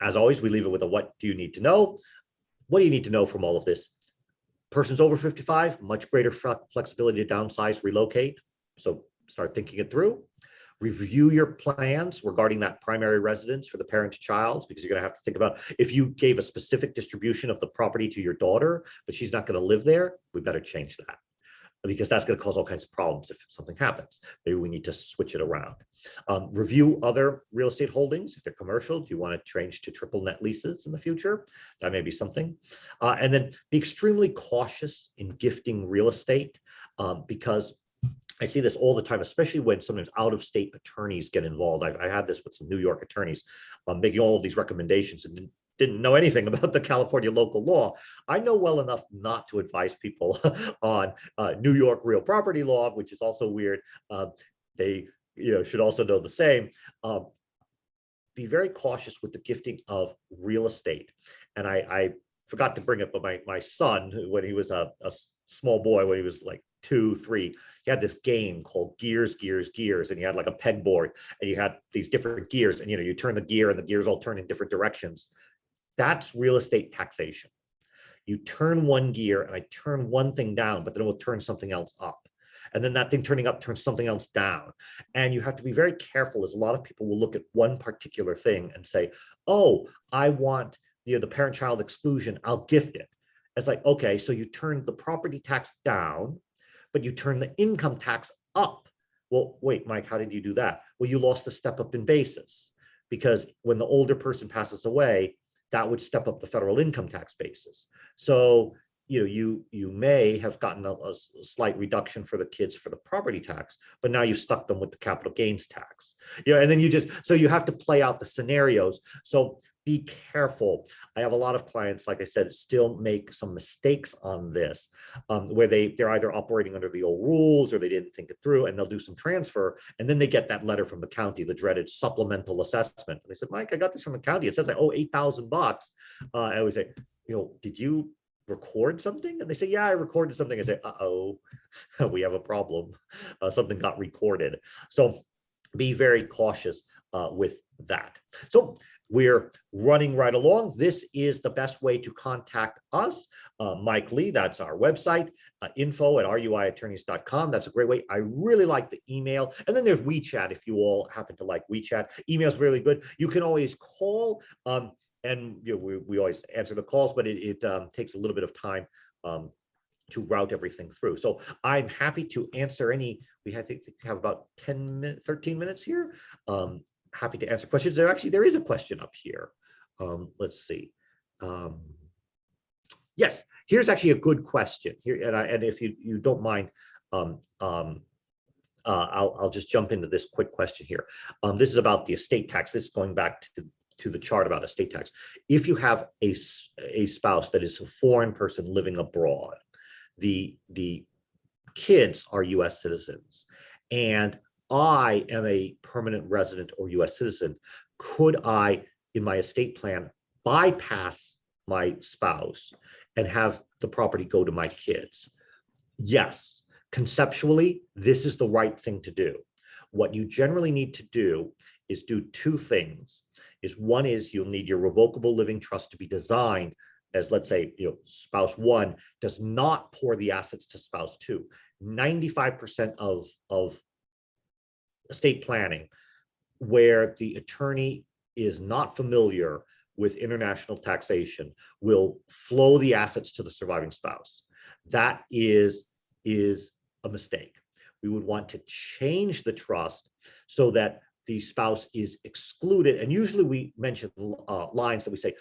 as always, we leave it with a what do you need to know? What do you need to know from all of this? Persons over 55, much greater flexibility to downsize, relocate. So start thinking it through. Review your plans regarding that primary residence for the parent to child, because you're going to have to think about if you gave a specific distribution of the property to your daughter, but she's not going to live there, we better change that, because that's going to cause all kinds of problems if something happens. Maybe we need to switch it around. Review other real estate holdings. If they're commercial, do you want to change to triple net leases in the future? That may be something. And then be extremely cautious in gifting real estate, because I see this all the time, especially when sometimes out-of-state attorneys get involved. I had this with some New York attorneys making all of these recommendations and didn't know anything about the California local law. I know well enough not to advise people on New York real property law, which is also weird. They should also know the same. Be very cautious with the gifting of real estate. And I forgot to bring up, but my son, when he was a small boy, when he was like 2, 3, he had this game called Gears, and he had like a pegboard, and you had these different gears, and you turn the gear, and the gears all turn in different directions. That's real estate taxation. You turn one gear, and I turn one thing down, but then it will turn something else up. And then that thing turning up turns something else down. And you have to be very careful, as a lot of people will look at one particular thing and say, oh, I want the parent-child exclusion, I'll gift it. It's like, okay, so you turn the property tax down, but you turn the income tax up. Well, wait, Mike, how did you do that? Well, you lost a step up in basis, because when the older person passes away, that would step up the federal income tax basis. So you may have gotten a slight reduction for the kids for the property tax, but now you've stuck them with the capital gains tax. And then you have to play out the scenarios. So be careful. I have a lot of clients, like I said, still make some mistakes on this, where they're either operating under the old rules or they didn't think it through, and they'll do some transfer, and then they get that letter from the county, the dreaded supplemental assessment. And they said, Mike, I got this from the county. It says I owe $8,000. I always say, did you record something? And they say, yeah, I recorded something. I say, uh-oh, we have a problem. Something got recorded. So be very cautious with that. So we're running right along. This is the best way to contact us. Mike Lee, that's our website, info@ruiattorneys.com. That's a great way. I really like the email. And then there's WeChat, if you all happen to like WeChat. Email's really good. You can always call, and we always answer the calls, but it takes a little bit of time to route everything through. So I'm happy to answer any. We have about 13 minutes here. Happy to answer questions. There is a question up here. Let's see. Yes, here's actually a good question here, and if you don't mind, I'll just jump into this quick question here. This is about the estate tax. This is going back to the chart about estate tax. If you have a spouse that is a foreign person living abroad, the kids are U.S. citizens, and I am a permanent resident or U.S. citizen, could I, in my estate plan, bypass my spouse and have the property go to my kids? Yes, conceptually, this is the right thing to do. What you generally need to do is do two things. One is you'll need your revocable living trust to be designed as, let's say, spouse 1 does not pour the assets to spouse 2. 95% of estate planning, where the attorney is not familiar with international taxation, will flow the assets to the surviving spouse. That is a mistake. We would want to change the trust so that the spouse is excluded. And usually we mention lines that we say,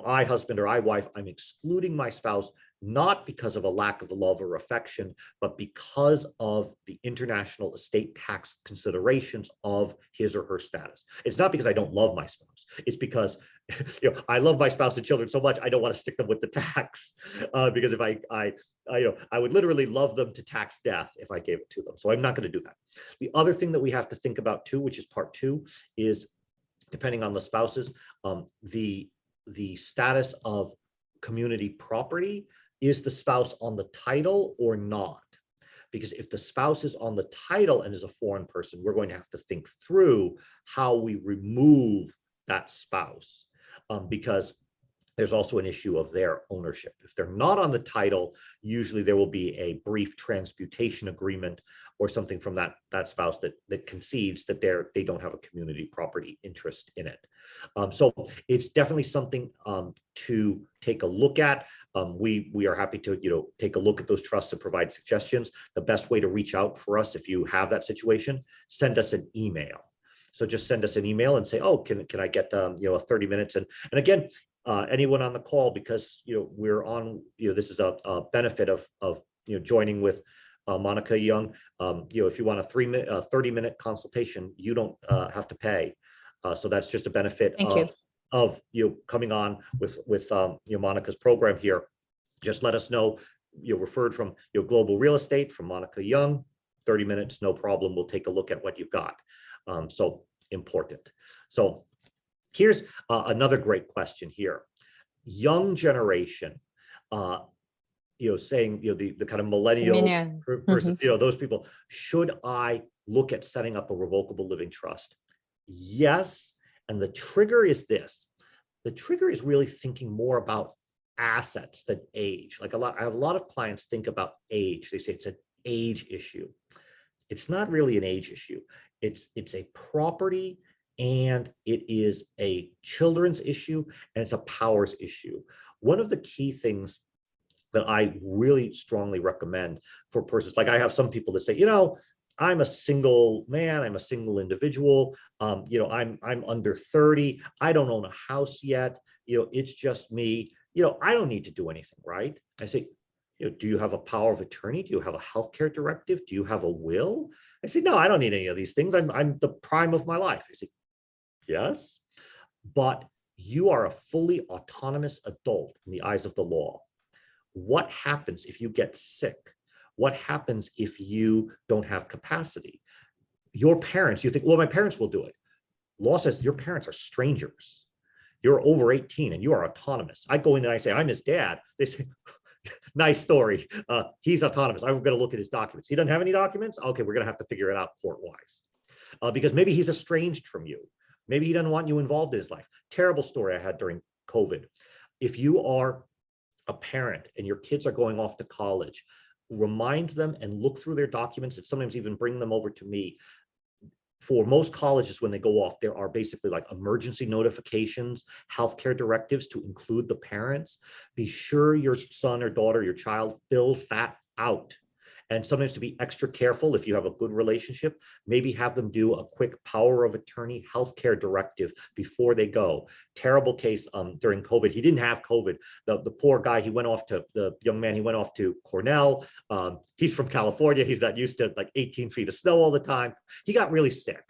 I husband or I wife, I'm excluding my spouse, not because of a lack of love or affection, but because of the international estate tax considerations of his or her status. It's not because I don't love my spouse. It's because I love my spouse and children so much, I don't want to stick them with the tax. Because if I would literally love them to tax death if I gave it to them. So I'm not going to do that. The other thing that we have to think about too, which is part two, is depending on the spouses, the status of community property. Is the spouse on the title or not? Because if the spouse is on the title and is a foreign person, we're going to have to think through how we remove that spouse, because there's also an issue of their ownership. If they're not on the title, usually there will be a brief transmutation agreement or something from that spouse that concedes that they don't have a community property interest in it. So it's definitely something to take a look at. We are happy to take a look at those trusts and provide suggestions. The best way to reach out for us if you have that situation, send us an email. So just send us an email and say, oh, can I get 30 minutes? And again, anyone on the call, because we're on, this is a benefit of joining with Monica Young. If you want a 30-minute consultation, you don't have to pay. So that's just a benefit of coming on with Monica's program here. Just let us know you're referred from Global Real Estate from Monica Young. 30 minutes, no problem. We'll take a look at what you've got. So important. So here's another great question here. Young generation, saying, the kind of millennial persons, those people, should I look at setting up a revocable living trust? Yes. And the trigger is this. The trigger is really thinking more about assets than age. I have a lot of clients think about age. They say it's an age issue. It's not really an age issue. It's a property, and it is a children's issue, and it's a powers issue. One of the key things that I really strongly recommend for persons, like I have some people that say, I'm a single man, I'm a single individual, I'm under 30, I don't own a house yet, it's just me, I don't need to do anything, right? I say, do you have a power of attorney? Do you have a healthcare directive? Do you have a will? I say, no, I don't need any of these things. I'm the prime of my life. I say, yes, but you are a fully autonomous adult in the eyes of the law. What happens if you get sick? What happens if you don't have capacity? Your parents, you think, well, my parents will do it. Law says your parents are strangers. You're over 18 and you are autonomous. I go in and I say, I'm his dad. They say, nice story. He's autonomous. I'm going to look at his documents. He doesn't have any documents. Okay, we're going to have to figure it out court-wise, because maybe he's estranged from you. Maybe he doesn't want you involved in his life. Terrible story I had during COVID. If you are a parent and your kids are going off to college, remind them and look through their documents, and sometimes even bring them over to me. For most colleges, when they go off, there are basically like emergency notifications, healthcare directives to include the parents. Be sure your son or daughter, your child fills that out. And sometimes to be extra careful, if you have a good relationship, maybe have them do a quick power of attorney healthcare directive before they go. Terrible case during COVID. He didn't have COVID. The poor guy, the young man, he went off to Cornell. He's from California. He's not used to like 18 feet of snow all the time. He got really sick.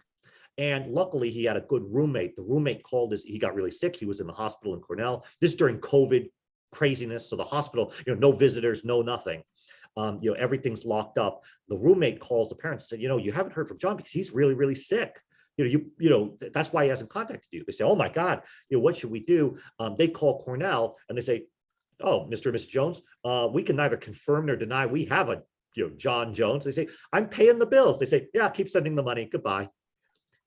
And luckily he had a good roommate. The roommate he got really sick. He was in the hospital in Cornell. This is during COVID craziness. So the hospital, no visitors, no nothing. Everything's locked up. The roommate calls the parents and said, you haven't heard from John because he's really, really sick. That's why he hasn't contacted you. They say, oh my God, what should we do? They call Cornell and they say, oh, Mr. and Mrs. Jones, we can neither confirm nor deny we have a, John Jones. They say, I'm paying the bills. They say, yeah, keep sending the money. Goodbye.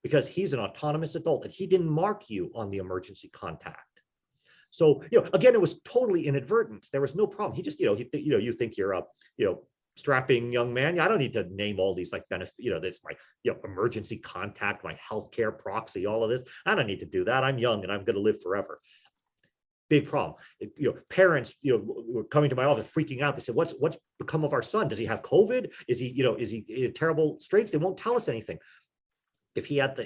Because he's an autonomous adult and he didn't mark you on the emergency contact. So, again, it was totally inadvertent. There was no problem. He just, you think you're a, strapping young man. I don't need to name all these like benefit, this my, emergency contact, my healthcare proxy, all of this. I don't need to do that. I'm young and I'm going to live forever. Big problem. Parents, were coming to my office freaking out. They said, what's become of our son? Does he have COVID? Is he in terrible straits? They won't tell us anything. If he had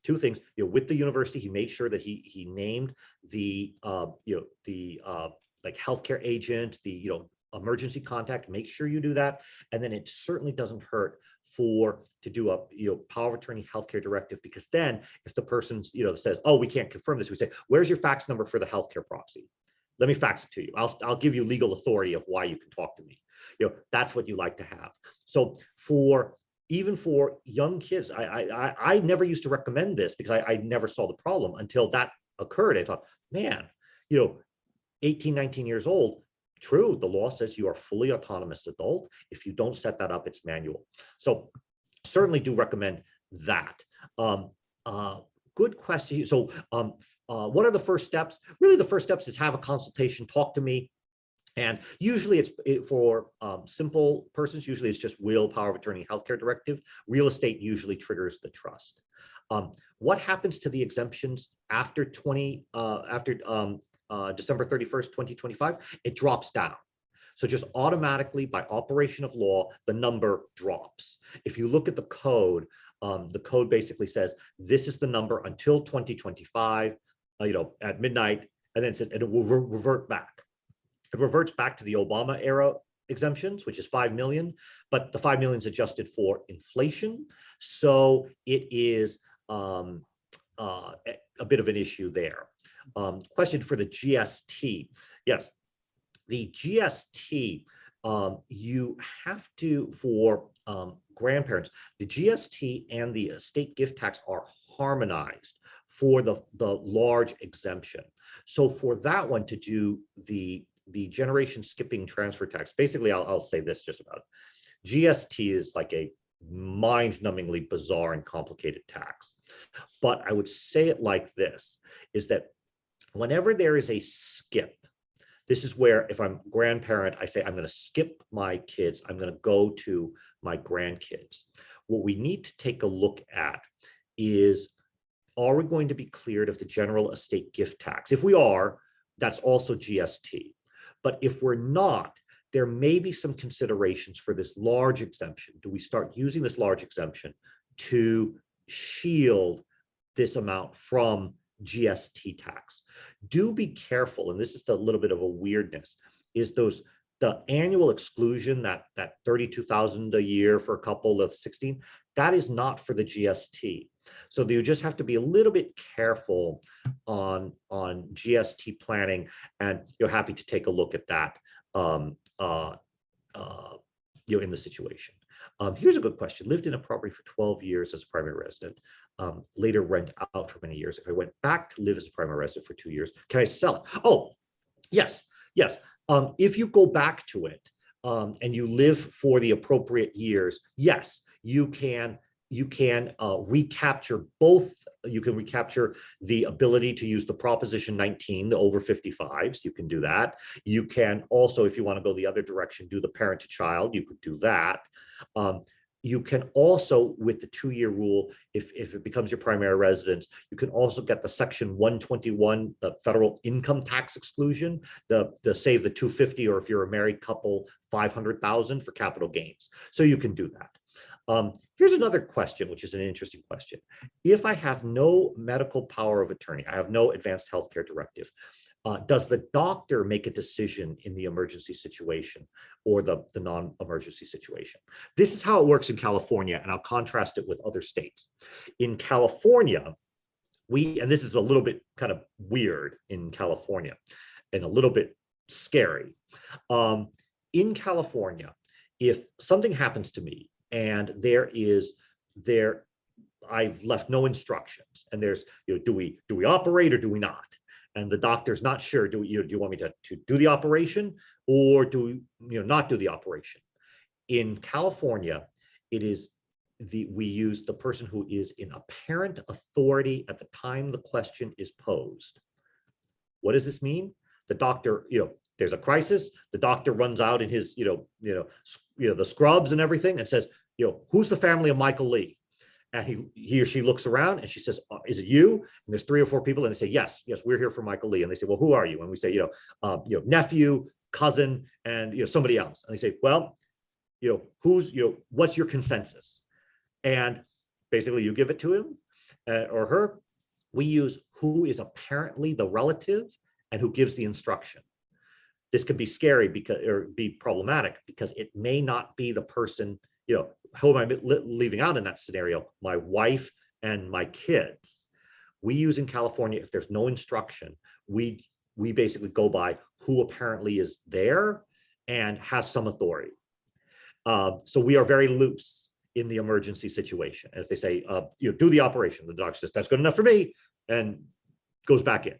two things, with the university, he made sure that he named the, like healthcare agent, the, emergency contact. Make sure you do that. And then it certainly doesn't hurt to do a, power of attorney healthcare directive, because then if the person, says, oh, we can't confirm this, we say, where's your fax number for the healthcare proxy? Let me fax it to you. I'll give you legal authority of why you can talk to me. That's what you like to have. So even for young kids, I never used to recommend this because I never saw the problem until that occurred. I thought, man, 18, 19 years old, true, the law says you are fully autonomous adult. If you don't set that up, it's manual. So certainly do recommend that. Good question. So what are the first steps? Really, the first steps is have a consultation, talk to me. And usually for simple persons, usually it's just will, power of attorney, healthcare directive. Real estate usually triggers the trust. What happens to the exemptions after December 31st, 2025? It drops down. So just automatically by operation of law, the number drops. If you look at the code basically says, this is the number until 2025, at midnight, and then it says, and it will revert back. It reverts back to the Obama era exemptions, which is 5 million, but the 5 million is adjusted for inflation. So it is a bit of an issue there. Question for the GST. Yes, the GST, you have to, for grandparents, the GST and the estate gift tax are harmonized for the large exemption. So for that one to do the generation skipping transfer tax, basically I'll say this just about it. GST is like a mind-numbingly bizarre and complicated tax. But I would say it like this, is that whenever there is a skip, this is where if I'm a grandparent, I say, I'm going to skip my kids, I'm going to go to my grandkids. What we need to take a look at is, are we going to be cleared of the general estate gift tax? If we are, that's also GST. But if we're not, there may be some considerations for this large exemption. Do we start using this large exemption to shield this amount from GST tax? Do be careful, and this is a little bit of a weirdness, is the annual exclusion, that 32,000 a year for a couple of 16, that is not for the GST. So you just have to be a little bit careful on GST planning, and you're happy to take a look at that in the situation. Here's a good question. Lived in a property for 12 years as a primary resident, later rent out for many years. If I went back to live as a primary resident for 2 years, can I sell it? Oh, yes. If you go back to it and you live for the appropriate years, yes, you can recapture both. You can recapture the ability to use the Proposition 19, the over 55s. You can do that. You can also, if you want to go the other direction, do the parent to child. You could do that. You can also, with the 2-year rule, if it becomes your primary residence, you can also get the Section 121, the federal income tax exclusion, the save the 250, or if you're a married couple, 500,000 for capital gains. So you can do that. Here's another question, which is an interesting question. If I have no medical power of attorney, I have no advanced healthcare directive, does the doctor make a decision in the emergency situation or the non-emergency situation? This is how it works in California, and I'll contrast it with other states. In California, and this is a little bit kind of weird in California and a little bit scary. In California, if something happens to me and I've left no instructions, and there's, do we operate or do we not? And the doctor's not sure, do you want me to do the operation, or do not do the operation? In California, we use the person who is in apparent authority at the time the question is posed. What does this mean? The doctor, there's a crisis, the doctor runs out in his, the scrubs and everything, and says, who's the family of Michael Lee? And he or she looks around and she says, is it you? And there's 3 or 4 people, and they say, yes, we're here for Michael Lee. And they say, well, who are you? And we say, nephew, cousin, and somebody else. And they say, well, what's your consensus? And basically you give it to him, or her, we use who is apparently the relative and who gives the instruction. This could be scary because, or be problematic because it may not be the person, who am I leaving out in that scenario? My wife and my kids. We use in California, if there's no instruction, we basically go by who apparently is there and has some authority. So we are very loose in the emergency situation. And if they say, do the operation, the doctor says, that's good enough for me, and goes back in.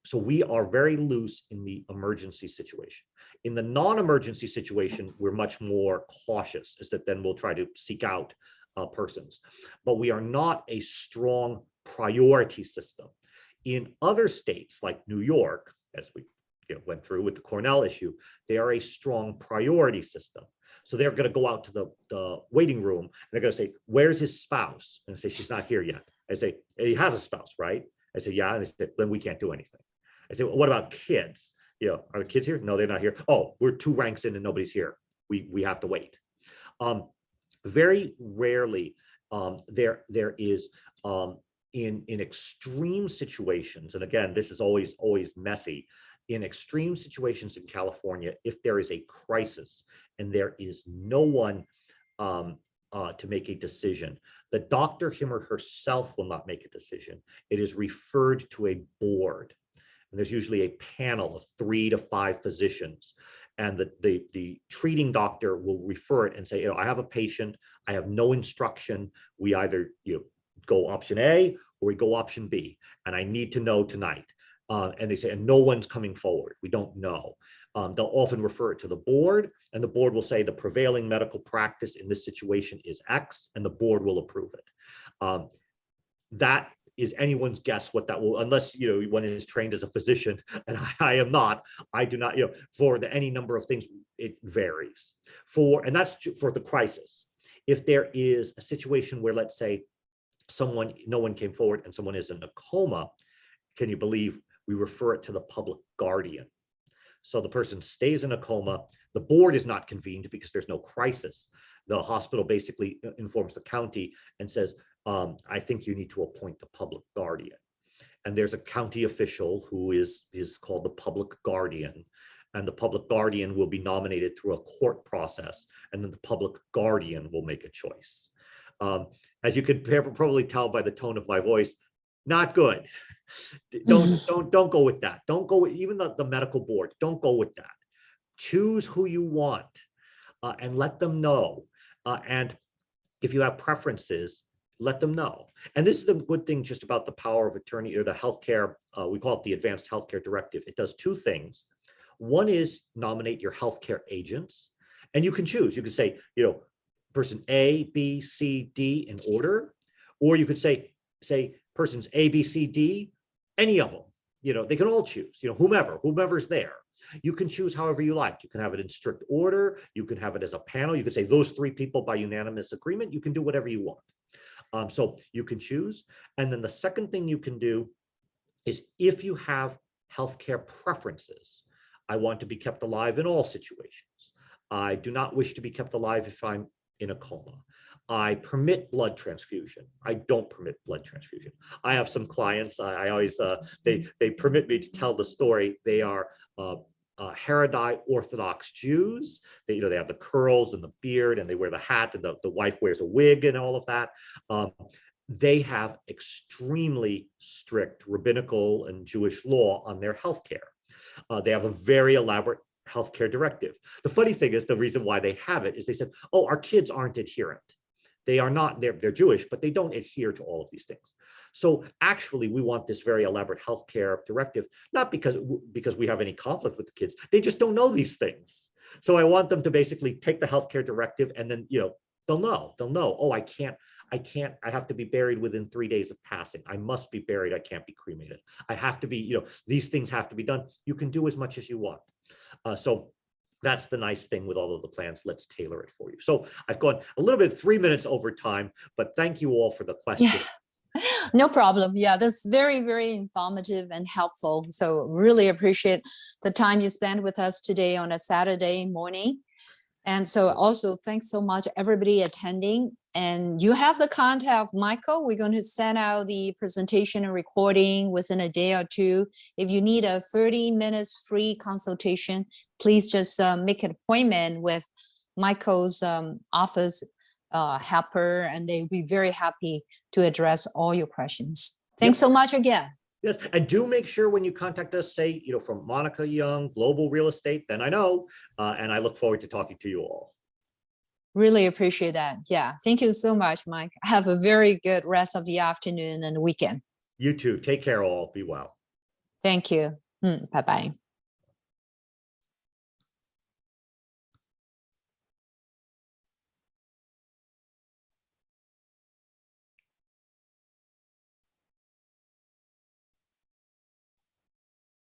So we are very loose in the emergency situation. In the non-emergency situation, we're much more cautious, is that then we'll try to seek out persons. But we are not a strong priority system. In other states like New York, as we went through with the Cornell issue, they are a strong priority system. So they're going to go out to the waiting room and they're going to say, where's his spouse? And I say, she's not here yet. I say, he has a spouse, right? I say, yeah. And they say, then we can't do anything. I say, well, what about kids? Are the kids here? No, they're not here. Oh, we're 2 ranks in and nobody's here. We have to wait. Very rarely there is in extreme situations, and again, this is always messy. In extreme situations in California, if there is a crisis and there is no one to make a decision, the doctor, him or herself, will not make a decision. It is referred to a board. And there's usually a panel of 3 to 5 physicians. And the treating doctor will refer it and say, I have a patient, I have no instruction. We either go option A or we go option B, and I need to know tonight. And they say, and no one's coming forward. We don't know. They'll often refer it to the board, and the board will say the prevailing medical practice in this situation is X, and the board will approve it. That is anyone's guess what that will, unless one is trained as a physician, and I am not. I do not. For any number of things, it varies. And that's for the crisis. If there is a situation where, let's say, no one came forward and someone is in a coma, can you believe we refer it to the public guardian? So the person stays in a coma. The board is not convened because there's no crisis. The hospital basically informs the county and says, I think you need to appoint the public guardian. And there's a county official who is called the public guardian. And the public guardian will be nominated through a court process. And then the public guardian will make a choice. As you could probably tell by the tone of my voice, not good. Don't go with that. Don't go with even the medical board. Don't go with that. Choose who you want and let them know. And if you have preferences, let them know. And this is the good thing just about the power of attorney, or the healthcare, we call it the Advanced Healthcare Directive. It does 2 things. One is nominate your healthcare agents, and you can choose. You can say, person A, B, C, D in order, or you could say persons A, B, C, D, any of them. They can all choose. Whomever's there. You can choose however you like. You can have it in strict order. You can have it as a panel. You can say those 3 people by unanimous agreement. You can do whatever you want. So you can choose. And then the second thing you can do is, if you have healthcare preferences, I want to be kept alive in all situations. I do not wish to be kept alive if I'm in a coma. I permit blood transfusion. I don't permit blood transfusion. I have some clients, I always, they permit me to tell the story. They are Haredi Orthodox Jews. They have the curls and the beard, and they wear the hat, and the wife wears a wig and all of that. They have extremely strict rabbinical and Jewish law on their healthcare. They have a very elaborate healthcare directive. The funny thing is, the reason why they have it is they said, our kids aren't adherent. They are not, they're Jewish, but they don't adhere to all of these things. So actually, we want this very elaborate healthcare directive, not because we have any conflict with the kids. They just don't know these things. So I want them to basically take the healthcare directive, and then, they'll know, I have to be buried within 3 days of passing. I must be buried. I can't be cremated. I have to be, these things have to be done. You can do as much as you want. So that's the nice thing with all of the plans. Let's tailor it for you. So I've gone a little bit 3 minutes over time, but thank you all for the question. Yeah, no problem. Yeah, that's very, very informative and helpful. So really appreciate the time you spent with us today on a Saturday morning. And so also thanks so much everybody attending. And you have the contact of Michael. We're going to send out the presentation and recording within a day or two. If you need a 30 minutes free consultation, please just make an appointment with Michael's office helper, and they'll be very happy to address all your questions. Thanks so much again. Yes, and do make sure when you contact us, say, from Monica Young, Global Real Estate, then I know, and I look forward to talking to you all. Really appreciate that. Yeah. Thank you so much, Mike. Have a very good rest of the afternoon and weekend. You too. Take care all. Be well. Thank you. Bye-bye.